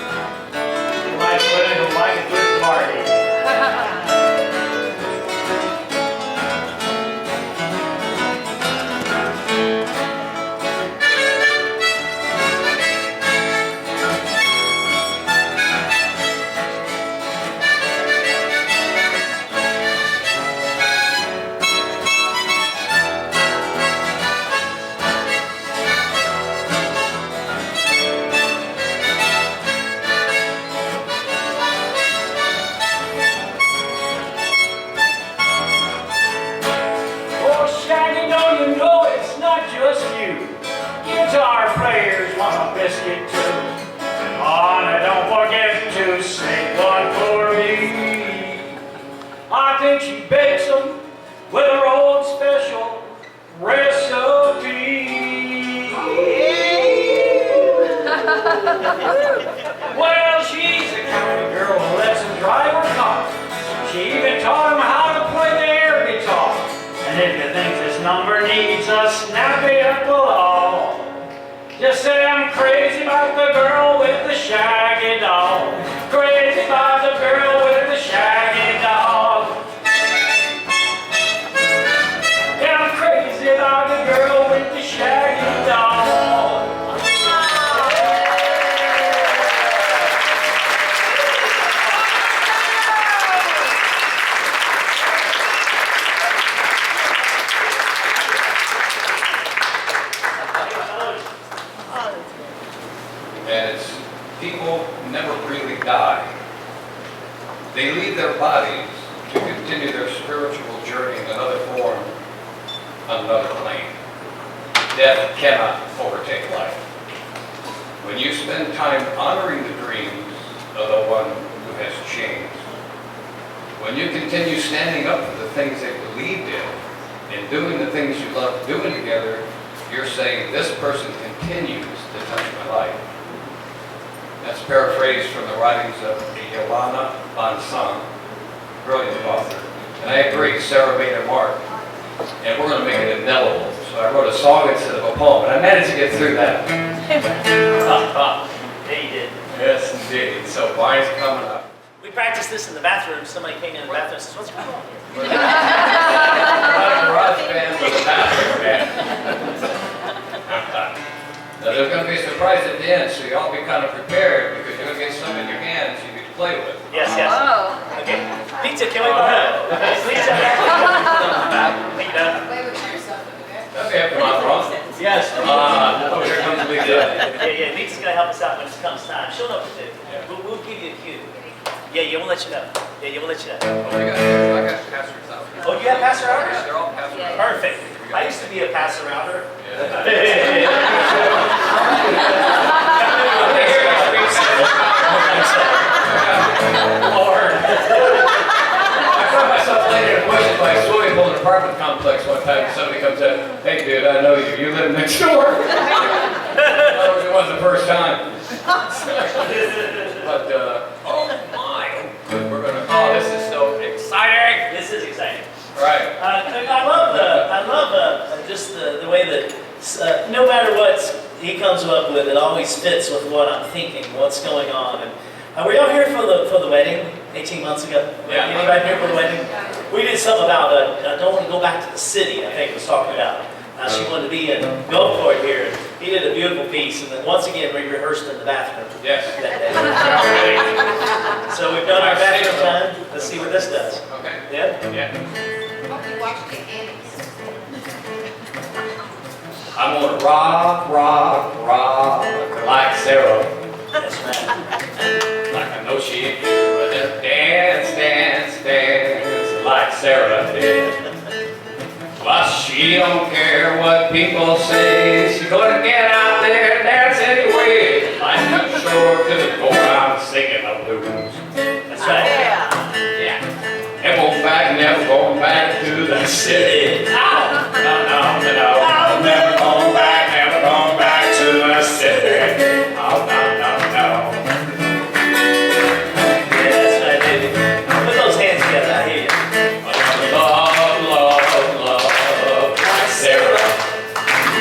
he likes women who like a good party. Just say I'm crazy about the girl with the shaggy dog. Crazy about the girl with the shaggy dog. Yeah, I'm crazy about the girl with the shaggy dog. As people never really die, they leave their bodies to continue their spiritual journey in another form on another plane. Death cannot overtake life. When you spend time honoring the dreams of the one who has changed, when you continue standing up for the things they believed in and doing the things you love doing together, you're saying, this person continues to touch my life. That's paraphrased from the writings of Johanna von Song, brilliant author. And I agree, Sarah made a mark. And we're going to make it indelible. So I wrote a song instead of a poem, and I managed to get through that. Yeah, you did. Yes, indeed. So mine's coming up. We practiced this in the bathroom. Somebody came in the bathroom and says, what's going on here? Not a garage band, but a bathroom band. Now, there's going to be a surprise at the end, so you all be kind of prepared, because you're going to get some in your hands you can play with. Yes, yes. Okay. Pizza, can we go ahead? Pizza. Thank you, Doug. Okay, come on, Ron. Yes. Oh, here comes Lisa. Yeah, Lisa's going to help us out when it comes time. She'll know what to do. We'll give you a cue. Yeah, we'll let you know. Yeah, we'll let you know. Oh, I got pastors out. Oh, you have passer Yeah, outers? they're all pastors out. Perfect. I used to be a passer outer. Lord. I found myself laying in a bush by a swimming pool in an apartment complex one time, and somebody comes in, hey dude, I know you. You live next door. It wasn't the first time. But, oh my, we're going to, oh, this is so exciting. This is exciting. Right. I love just the way that no matter what he comes up with, it always fits with what I'm thinking, what's going on. And were y'all here for the wedding 18 months ago? Yeah. Anybody here for the wedding? We did something about I don't want to go back to the city. I think was talking about. She wanted to be in Gulfport here. He did a beautiful piece, and then once again we rehearsed in the bathroom. Yes. That day. So we've done our bathroom time. Let's see what this does. Okay. Yeah. Yeah. Hope you watched the Annie's. I'm gonna rock, rock, rock like Sarah. That's right. Like I know she ain't here, but just dance, dance, dance like Sarah did. But she don't care what people say. She's gonna get out there and dance anyway. Life's too short to go around singing the blues. That's right. Yeah. Never going back to the city. No, no. I'm never going back to the city. Oh, no. Yeah, that's right, baby. Put those hands together. I hear you. Love, like Sarah.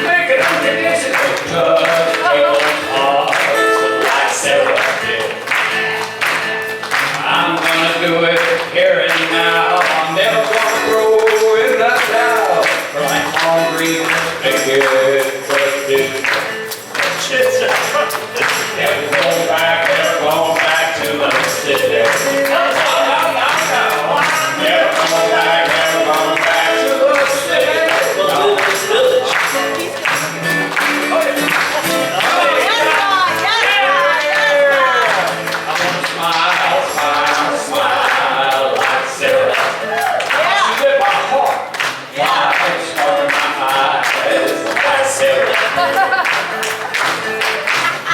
Make it unconditional. Touch people's hearts like Sarah did. I'm gonna do it here and now. I'm never gonna grow in the clouds. Like hungry, naked, busted. Never going back to the city. No. Never going back to the city. We'll live in this village. I wanna smile like Sarah. She lit my heart. Lights on my eyes like Sarah.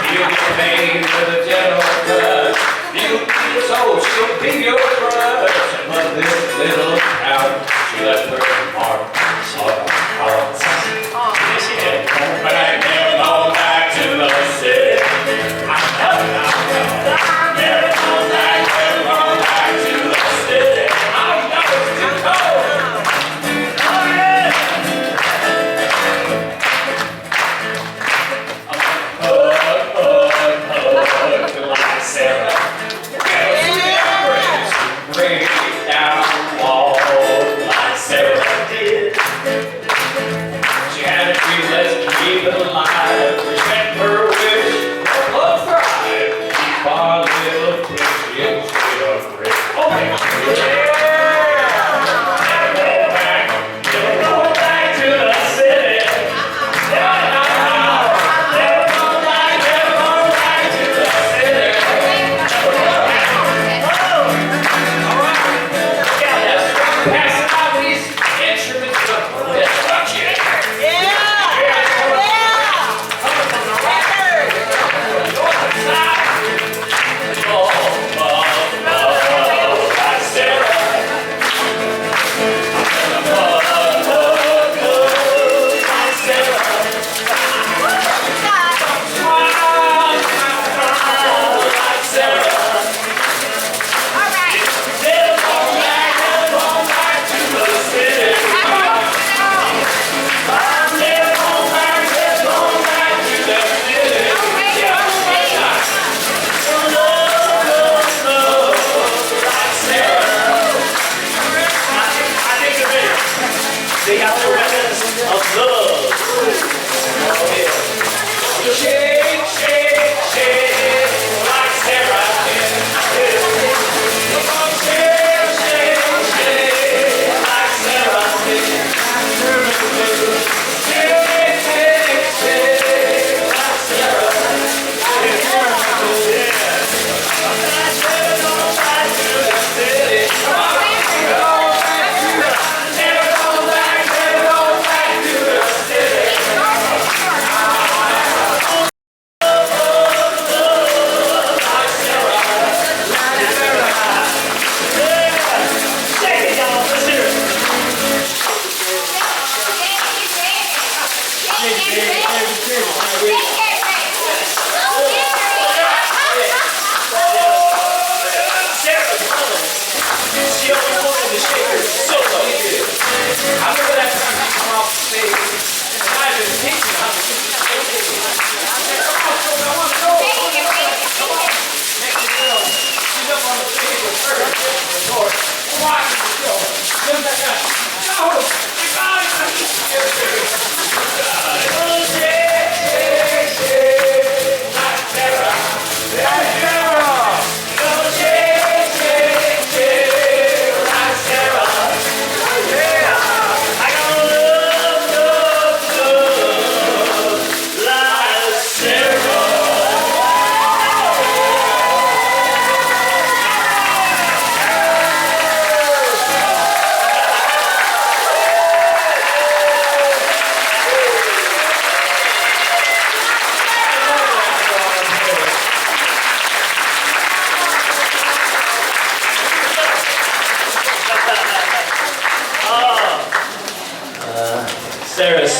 Feel your pain with a gentle touch. Feel your soul, she'll be your crutch. But this little town, she left her mark on our hearts. But I never go back to the city. Never go back to the city. I know it's too cold. Oh yeah. I'm gonna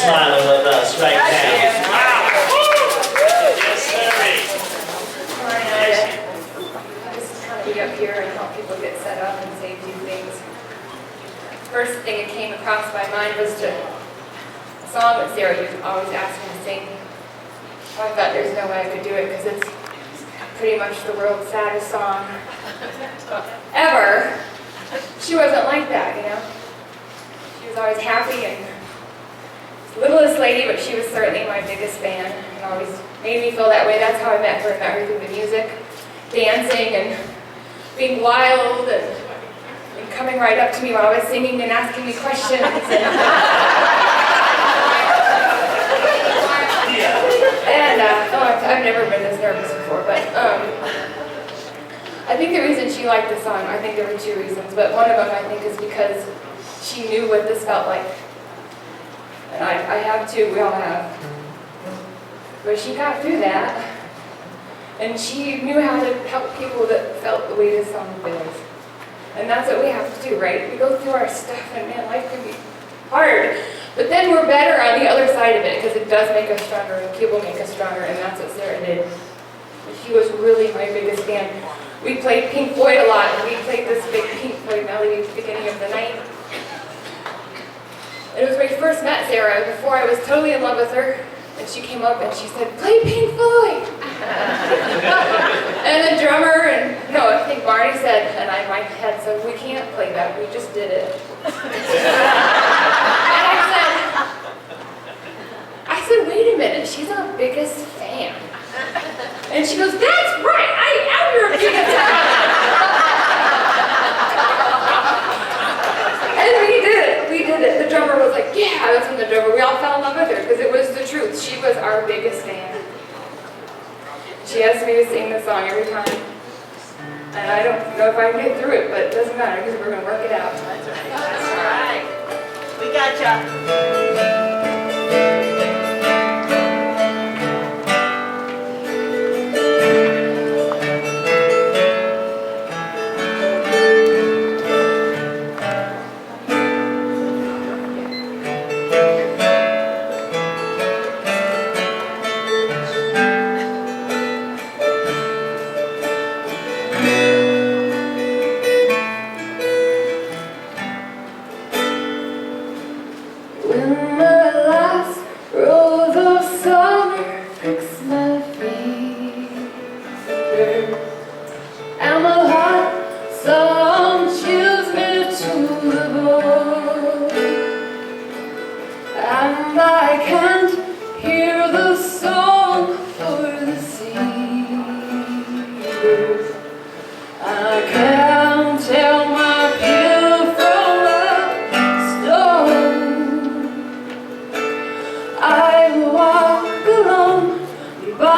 smiling with us right now. Yes, sir. I just kind of be up here and help people get set up and say a few things. First thing that came across my mind was a song that Sarah used to always ask me to sing. I thought there's no way I could do it because it's pretty much the world's saddest song ever. She wasn't like that, you know. She was always happy and littlest lady, but she was certainly my biggest fan and always made me feel that way. That's how I met her. I met her through the music, dancing, and being wild, and coming right up to me while I was singing and asking me questions. I've never been this nervous before, but I think the reason she liked the song, I think there were two reasons, but one of them I think is because she knew what this felt like. And I have too, we all have. But she got through that, and she knew how to help people that felt the way this song feels. And that's what we have to do, right? We go through our stuff, and man, life can be hard. But then we're better on the other side of it, because it does make us stronger, and people make us stronger, and that's what Sarah did. She was really my biggest fan. We played Pink Floyd a lot, and we played this big Pink Floyd melody at the beginning of the night. It was when we first met Sarah, before I was totally in love with her, and she came up and she said, "Play Pink Floyd!" And the drummer, and no, I think Barney said, and my head said, "We can't play that, we just did it." I said, "Wait a minute, she's our biggest fan." And she goes, "That's right, I am your biggest fan." And we did it. The drummer was like, "Yeah," that's when the drummer, we all fell in love with her because it was the truth. She was our biggest fan. She asked me to sing the song every time. And I don't know if I can get through it, but it doesn't matter because we're going to work it out. That's right. We got ya. I walk alone by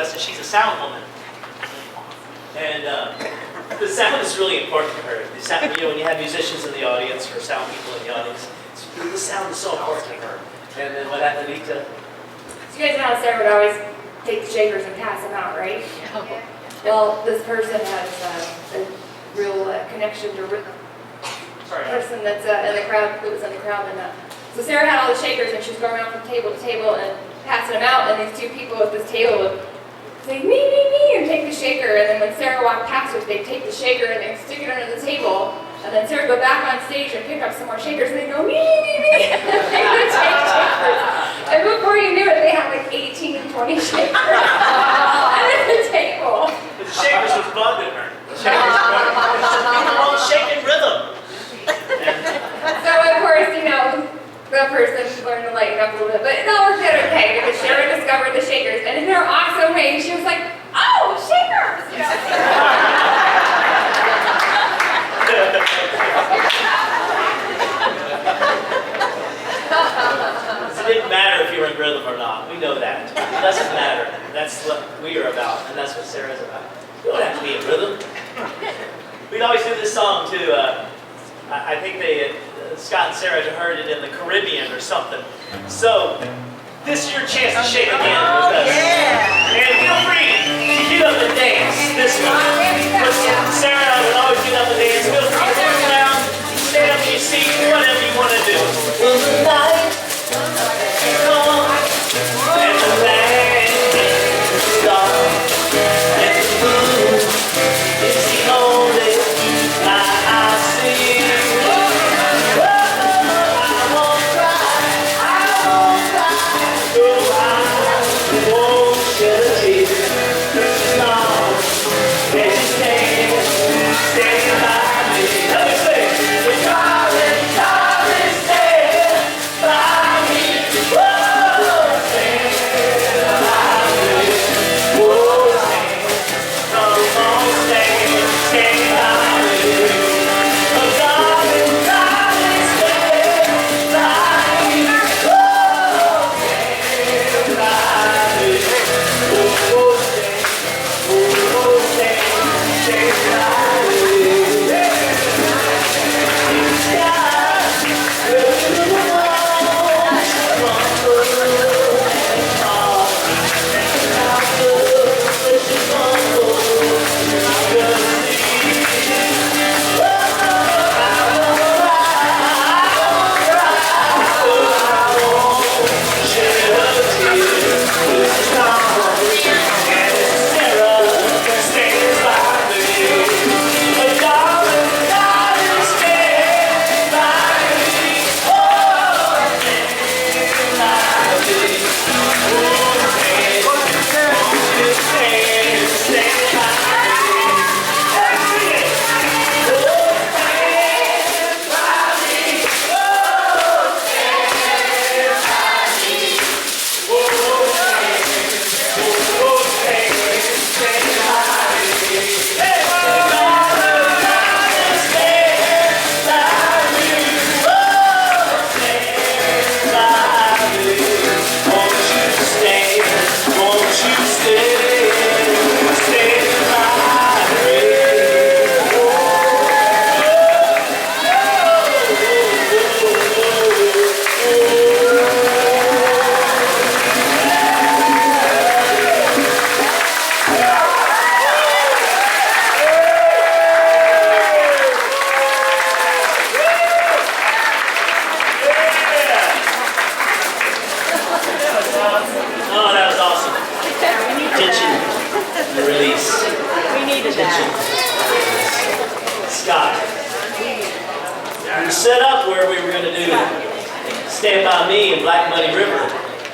us, and she's a sound woman. And the sound is really important to her. The sound, when you have musicians in the audience or sound people in the audience, the sound is so important to her. And then what happened, Anita? So you guys know how Sarah would always take the shakers and pass them out, right? Well, this person has a real connection to rhythm. Sorry. Person that's in the crowd, that was in the crowd, and so Sarah had all the shakers, and she was going around from table to table and passing them out, and these two people at this table would say, me, and take the shaker, and then when Sarah walked past her, they'd take the shaker and they'd stick it under the table, and then Sarah would go back on stage and pick up some more shakers, and they'd go, me. They would take shakers. And before you knew it, they had like 18 and 20 shakers under the table. The shakers was bugging her. The shakers was bugging her. People all shaking rhythm. So of course, you know, the person learned to lighten up a little bit, but it all worked out okay because Sarah discovered the shakers, and in her awesome way, she was like, "Oh, shakers!" You know? It didn't matter if you were in rhythm or not. We know that. It doesn't matter. That's what we are about, and that's what Sarah's about. You don't have to be in rhythm. We'd always do this song too. I think Scott and Sarah had heard it in the Caribbean or something. So, this is your chance to shake again with us. And feel free to get up and dance this one. Sarah would always get up and dance. Feel free to turn around, stand up in your seat, whatever you want to do. Well, the night comes and the land is dark and the moon is the only light I see. Set up where we were going to do Stand By Me and Black Muddy River.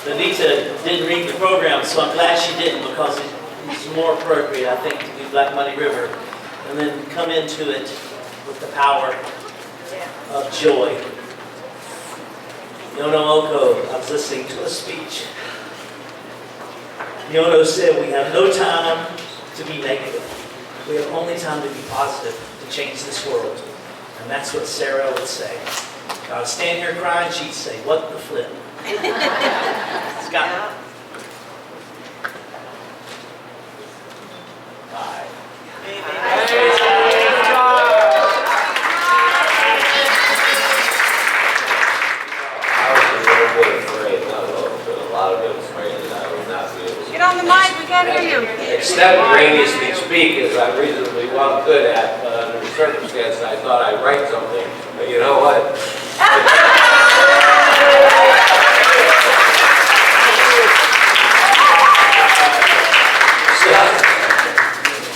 Anita didn't read the program, so I'm glad she didn't because it's more appropriate, I think, to do Black Muddy River and then come into it with the power of joy. Yono Oko, I was listening to a speech. Yono said, we have no time to be negative. We have only time to be positive to change this world. And that's what Sarah would say. If I would stand here crying, she'd say, what the flip? Scott. right, we can't hear you. Extemporaneously speak is I'm reasonably well good at, but under the circumstances, I thought I'd write something. But you know what?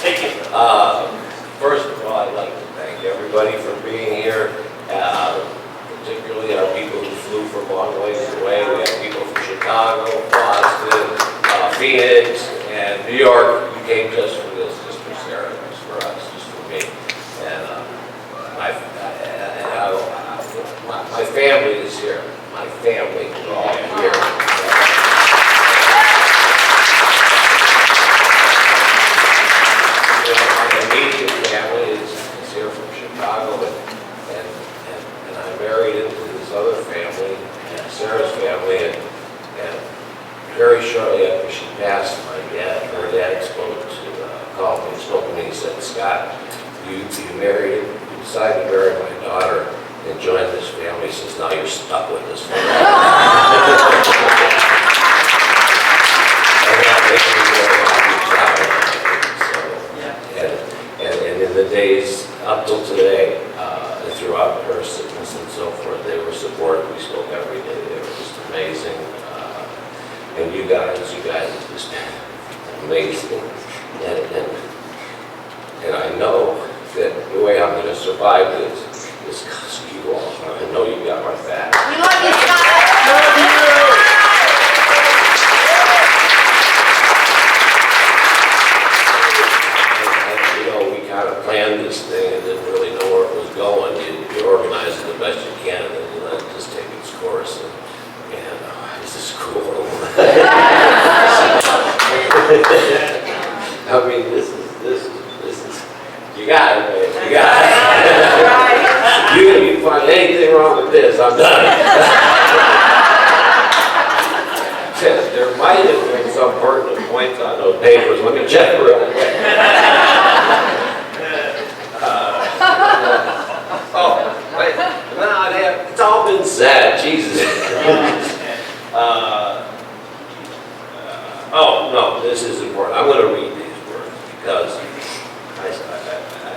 Thank you. First of all, I'd like to thank everybody for being here, particularly our people who flew from long ways away. We have people from Chicago, Boston, Phoenix, and New York. You came just for this, just for Sarah, just for us, just for me. And my family is here. My family is all here. My immediate family is here from Chicago, and I'm married into this other family, Sarah's family, and very shortly after she passed, her dad called me, spoke to me, he said, "Scott, you decided to marry my daughter and join this family," he says, "now you're stuck with this family." And that makes me very happy, proud of them. And in the days up till today, throughout her sickness and so forth, they were supportive. We spoke every day. They were just amazing. And you guys have just been amazing. And I know that the way I'm going to survive this is because of you all. I know you got my back. We love you, Scott. We kind of planned this thing and didn't really know where it was going. You organize it the best you can, and then you let it just take its course. And this is cool. I mean, this is. You got it, man. You got it. You find anything wrong with this, I'm done. There might have been some pertinent points on those papers. Let me check real quick. It's all been said, Jesus. No, this is important. I'm going to read these words because I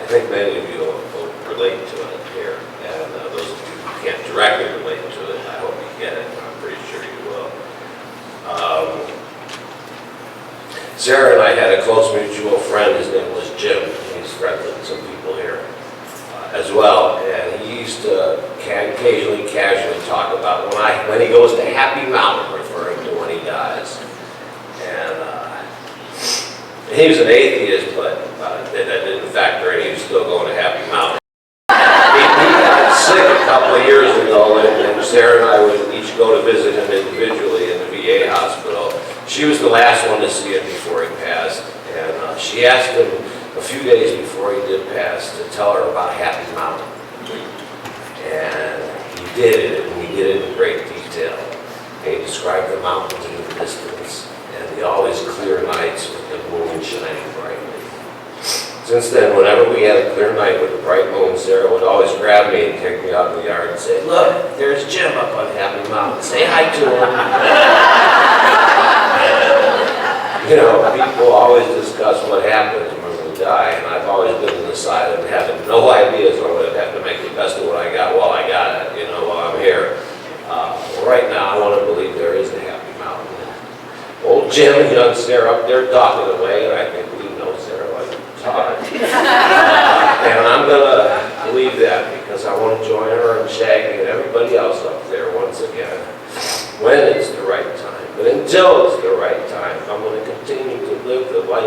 think many of you will relate to it here, and those of you who can't directly relate to it, I hope you get it. I'm pretty sure you will. Sarah and I had a close mutual friend. His name was Jim. He's friends with some people here as well, and he used to occasionally, casually talk about when he goes to Happy Mountain, referring to when he dies. And he was an atheist, but that didn't factor in. He was still going to Happy Mountain. He got sick a couple of years ago, and Sarah and I would each go to visit him individually in the VA hospital. She was the last one to see him before he passed, and she asked him a few days before he did pass to tell her about Happy Mountain. And he did it, and he did it in great detail. And he described the mountains in the distance, and the always clear nights with the moon shining brightly. Since then, whenever we had a clear night with a bright moon, Sarah would always grab me and take me out in the yard and say, "Look, there's Jim up on Happy Mountain. Say hi to him." People always discuss what happens when we die, and I've always been on the side of having no ideas on what I'd have to make the best of what I got while I got it, while I'm here. Right now, I want to believe there is a Happy Mountain. Old Jim and young Sarah up there talking away, and I think we know Sarah like to talk. And I'm going to believe that because I want to join her and Shaggy and everybody else up there once again when it's the right time. But until it's the right time, I'm going to continue to live my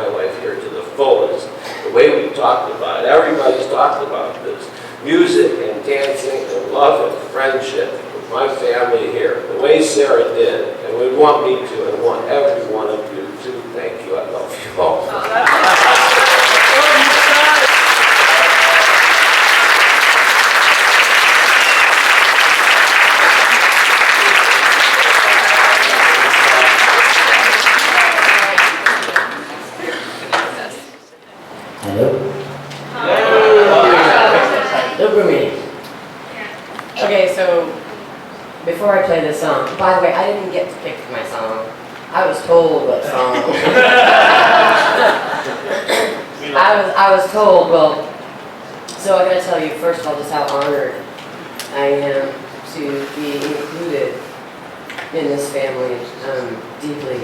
life here to the fullest. The way we talked about it, everybody's talked about this. Music and dancing and love and friendship with my family here, the way Sarah did, and would want me to, and want every one of you to. Thank you. I love you all. Okay, so before I play this song, by the way, I didn't get to pick my song. I was told what song. I was told, well, so I gotta tell you first of all just how honored I am to be included in this family. Deeply,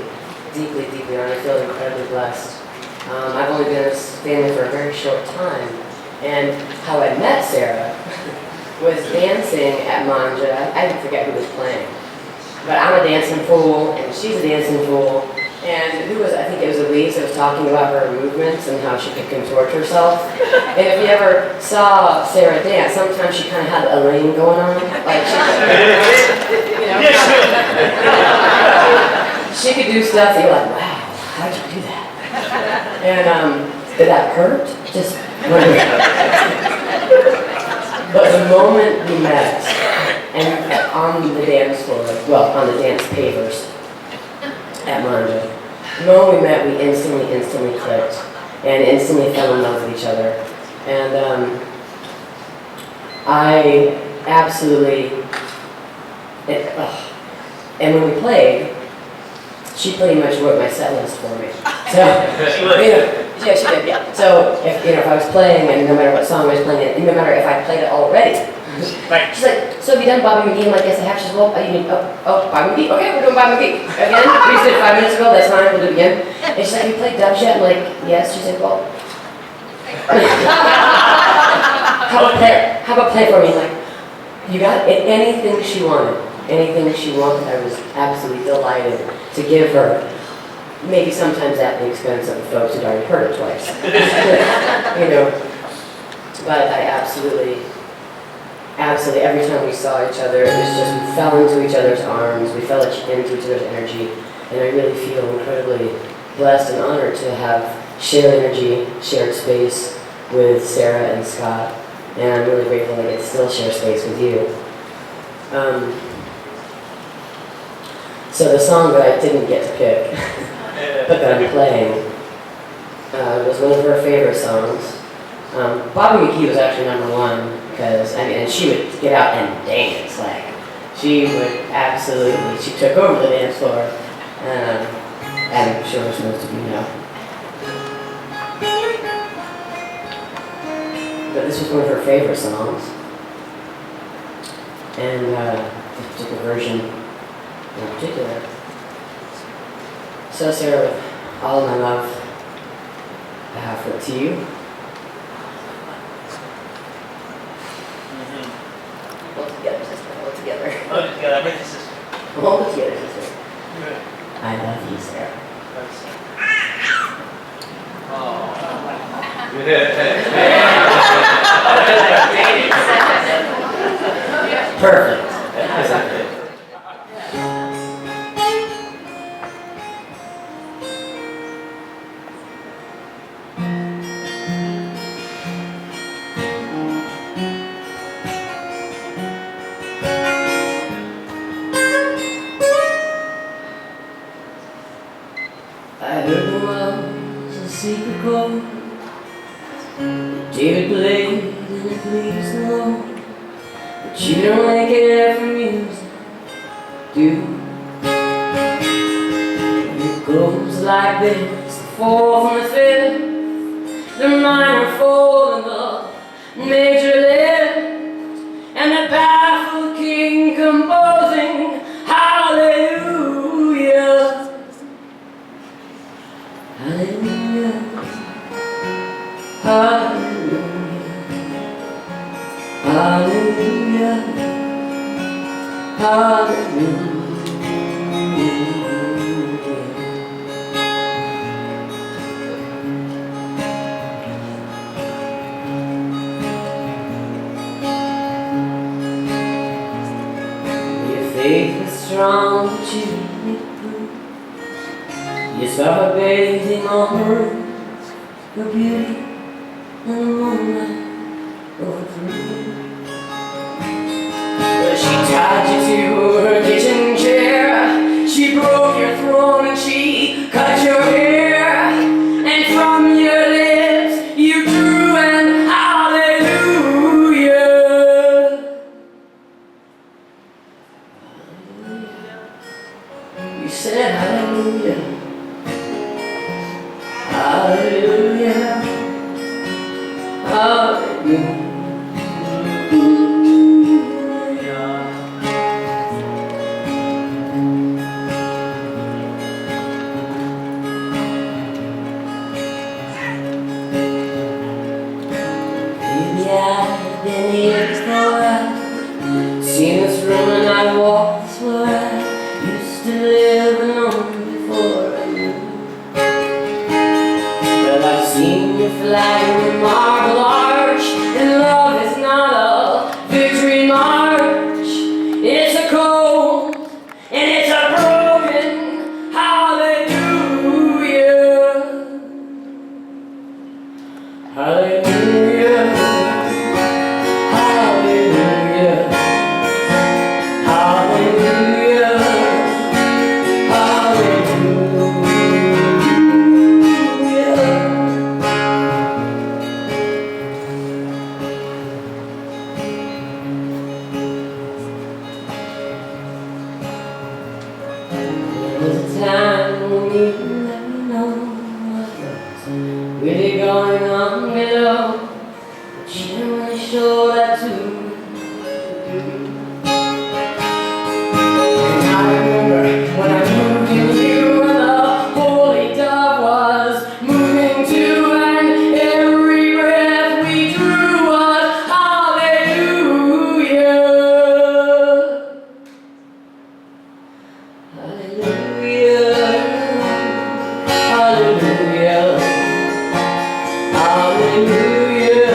deeply, deeply honored. I feel incredibly blessed. I've only been in this family for a very short time, and how I met Sarah was dancing at Manja. I forget who was playing, but I'm a dancing fool, and she's a dancing fool. And who was, I think it was Elise that was talking about her movements and how she could contort herself. And if you ever saw Sarah dance, sometimes she kind of had a lane going on. Like she could do stuff that you're like, wow, how'd you do that? And did that hurt? Just wondering. But the moment we met, and on the dance floor, well, on the dance pavers at Manja, the moment we met, we instantly clicked, and instantly fell in love with each other. And I absolutely, and when we played, she pretty much wrote my set list for me. So, yeah, she did, yeah. So, if I was playing, and no matter what song I was playing, and no matter if I played it already, she's like, so have you done Bobby McGee? I'm like, yes, I have. She's well, you mean, Bobby McGee? Okay, we're doing Bobby McGee. Again? We just did it 5 minutes ago, that's fine, we'll do it again. And she's like, you played Dubs yet? I'm like, yes. She said, well, how about play for me? Like, you got it, anything she wanted. Anything she wanted, I was absolutely delighted to give her. Maybe sometimes at the expense of the folks who'd already heard it twice. But I absolutely, every time we saw each other, it was just, we fell into each other's arms, we fell into each other's energy, and I really feel incredibly blessed and honored to have shared energy, shared space with Sarah and Scott, and I'm really grateful that I get to still share space with you. So the song that I didn't get to pick, but that I'm playing, was one of her favorite songs. Bobby McGee was actually #1 because, and she would get out and dance, like, she would absolutely, she took over the dance floor, and I'm sure we're supposed to be now. But this was one of her favorite songs, and this particular version in particular. So Sarah, with all my love I have for it to you. Hold together, sister. Hold together. Hold it together. Bring this sister. Hold it together, sister. I love you, Sarah. Perfect. I heard the world's a secret chord, David played and it pleased the Lord, but you don't like it for music, do you? It goes like this: the fourth and the fifth, the minor fall and the major lift, and the baffled king composing hallelujah. Hallelujah, hallelujah, hallelujah, hallelujah. Your faith was strong, but you didn't prove. You saw her bathing on her beauty, and the moonlight overthrew. But she tied you to her kitchen chair, she broke your throne and she cut your hair, and from your lips you drew an hallelujah. You said hallelujah. Hallelujah. Hallelujah. Maybe I've been here before, seen this room and I walked this way. Used to live alone before I knew. But I've seen your flag in the marble arch, and love is not a victory march. It's a cold and it's a broken hallelujah. Hallelujah. Hallelujah. Hallelujah. There was a time when you let me know what was really going on below, but you didn't really show that to me. And I remember when I moved in you, and the holy dove was moving too, and every breath we drew was hallelujah. Hallelujah. Hallelujah. Hallelujah.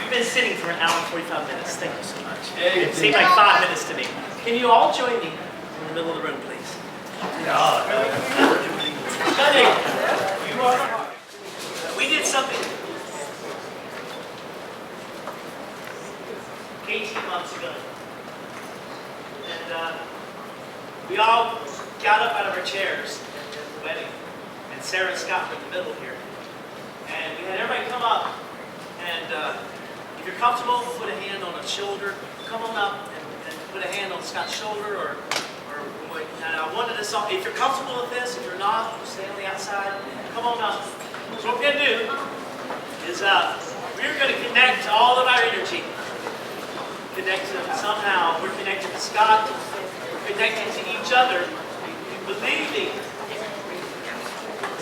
You've been sitting for an hour and 45 minutes. Thank you so much. It seemed like 5 minutes to me. Can you all join me in the middle of the room, please? Buddy, you are the heart. We did something 18 months ago. And we all got up out of our chairs at the wedding. And Sarah and Scott were in the middle here. And we had everybody come up. And if you're comfortable, put a hand on a shoulder. Come on up and put a hand on Scott's shoulder, and I wanted us all, if you're comfortable with this, if you're not, stay on the outside. Come on up. So what we're going to do is we're going to connect all of our energy. Connect to somehow. We're connected to Scott. We're connected to each other, believing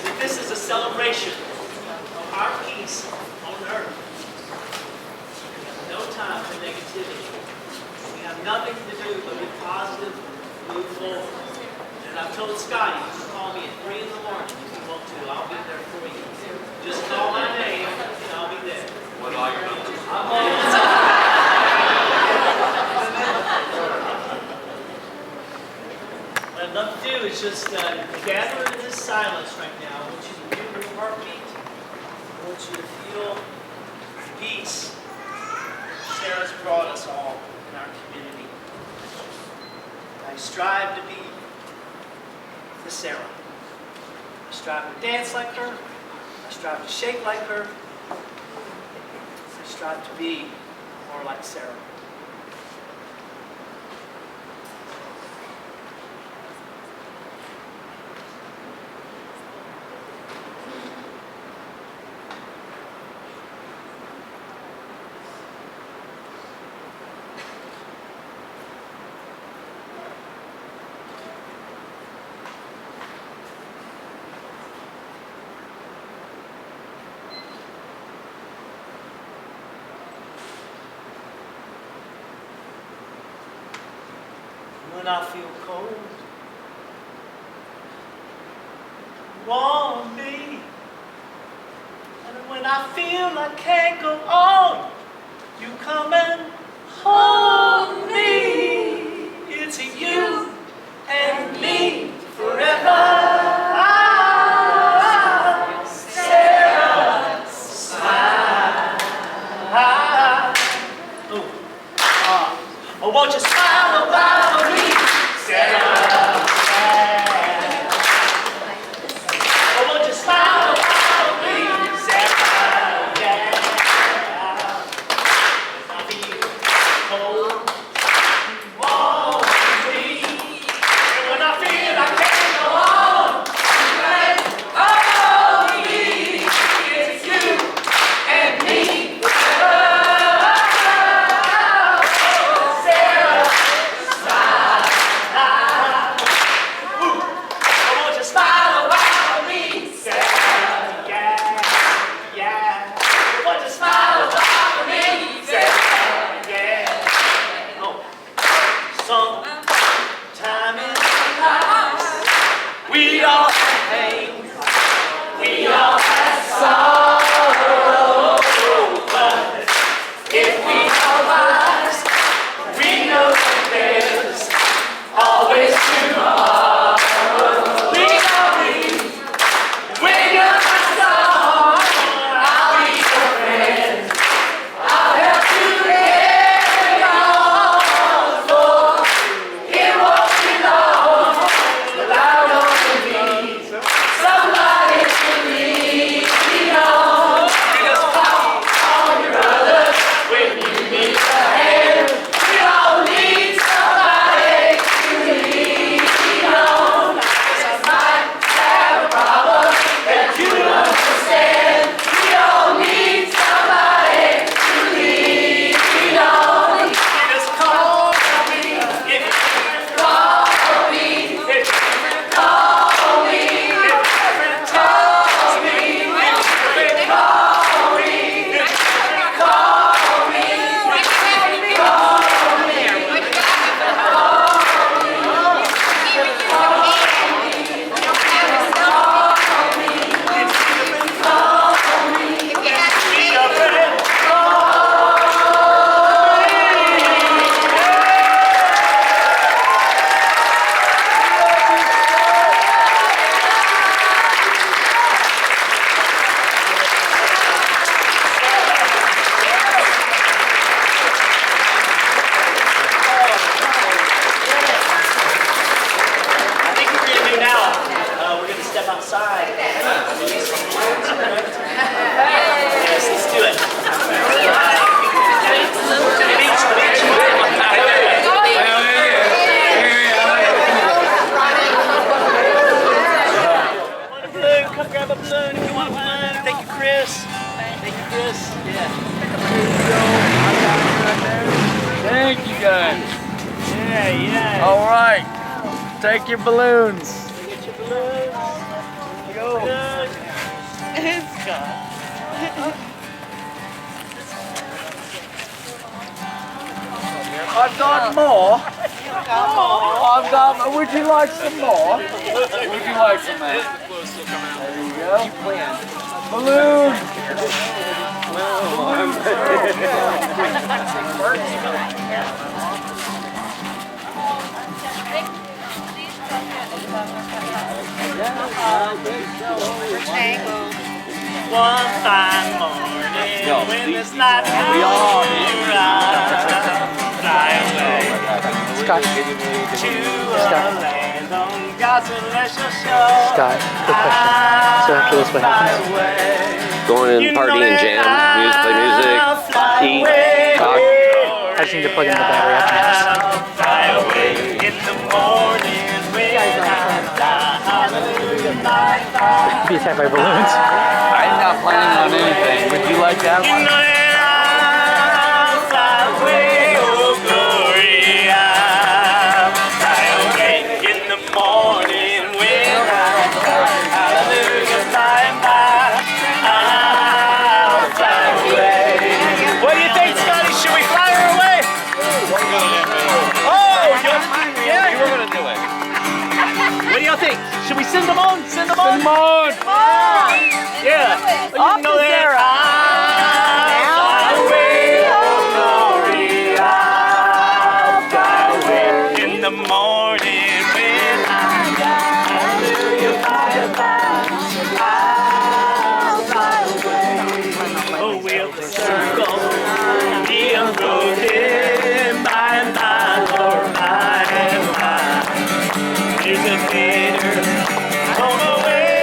that this is a celebration of our peace on earth. No time for negativity. We have nothing to do but be positive, move forward. And I've told Scott, you can call me at 3 in the morning if you want to. I'll be there for you. Just call my name and I'll be there. What are you going to do? What I'd love to do is just gather in this silence right now. I want you to feel your heartbeat. I want you to feel peace. Sarah's brought us all in our community. I strive to be the Sarah. I strive to dance like her. I strive to shake like her. I strive to be more like Sarah. when I feel cold. Want me, and when I feel I can't go on, you come and hold me. It's you and me forever. Sarah, smile. Oh, won't you smile about me, Sarah? Oh, won't you smile about me, Sarah? Yeah. I feel cold, warm me, and when I feel I can't go on, you can hold me. It's you and me forever. Sarah, smile. Ooh, oh, won't you smile about me, Sarah? Yeah, yeah. Won't you smile about me, Sarah? Yeah. Oh, sometime in life we all have pain, we all have sorrow, but if we are wise, we know that there's always tomorrow. We know when you're my star, I'll be your friend. I'll help you carry on, for it won't be long without only somebody to lean on. Just call on your brother when you need a hand. We all need somebody to lean on. Just might have a problem that you understand. We all need somebody to lean on. Just call me if you call me. If you call me, if you call me, if you call me, if you call me, I think what we're gonna do now, we're gonna step outside. Yes, let's do it. Want a balloon? Come grab a balloon if you want a balloon. Thank you, Chris. Thank you, Chris. Yeah. Thank you guys. Yeah, yeah. All right. Take your balloons. Get your balloons. Go. Good. I've got more. I've got. Would you like some more? Would you like some more? There you go. Balloon. One fine morning when this night comes around, fly away to a land on God's celestial shore. Scott, quick question. So after this, what happens? Going in, party and jam, play music, eat, talk. I just need to plug in the battery after this. Fly away in the morning when Be attacked by balloons. I'm not planning on anything. Would you like that one? fly away, oh glory, fly away in the morning when hallelujah, flying by, I'll fly away. What do you think, Scotty? Should we fly her away? Oh, yeah, send them on, send them on. Send them on. Yeah. You Off know to that. Sarah. I'll fly away, oh glory, I'll fly away in the morning when I die. Hallelujah, bye bye. I'll fly away. Oh, will the circle be unbroken by and by, Lord, by and by? There's a bitter on the way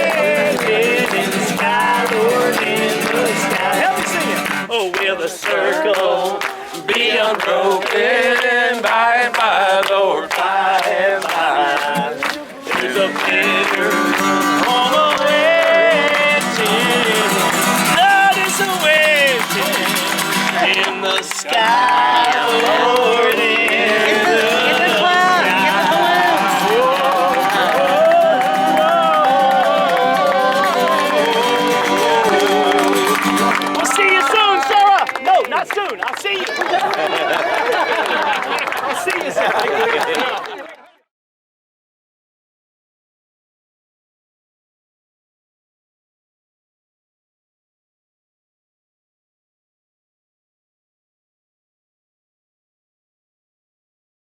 in the sky, Lord, in the sky. Help me sing it. Oh, will the circle be unbroken by and by, Lord, by and by?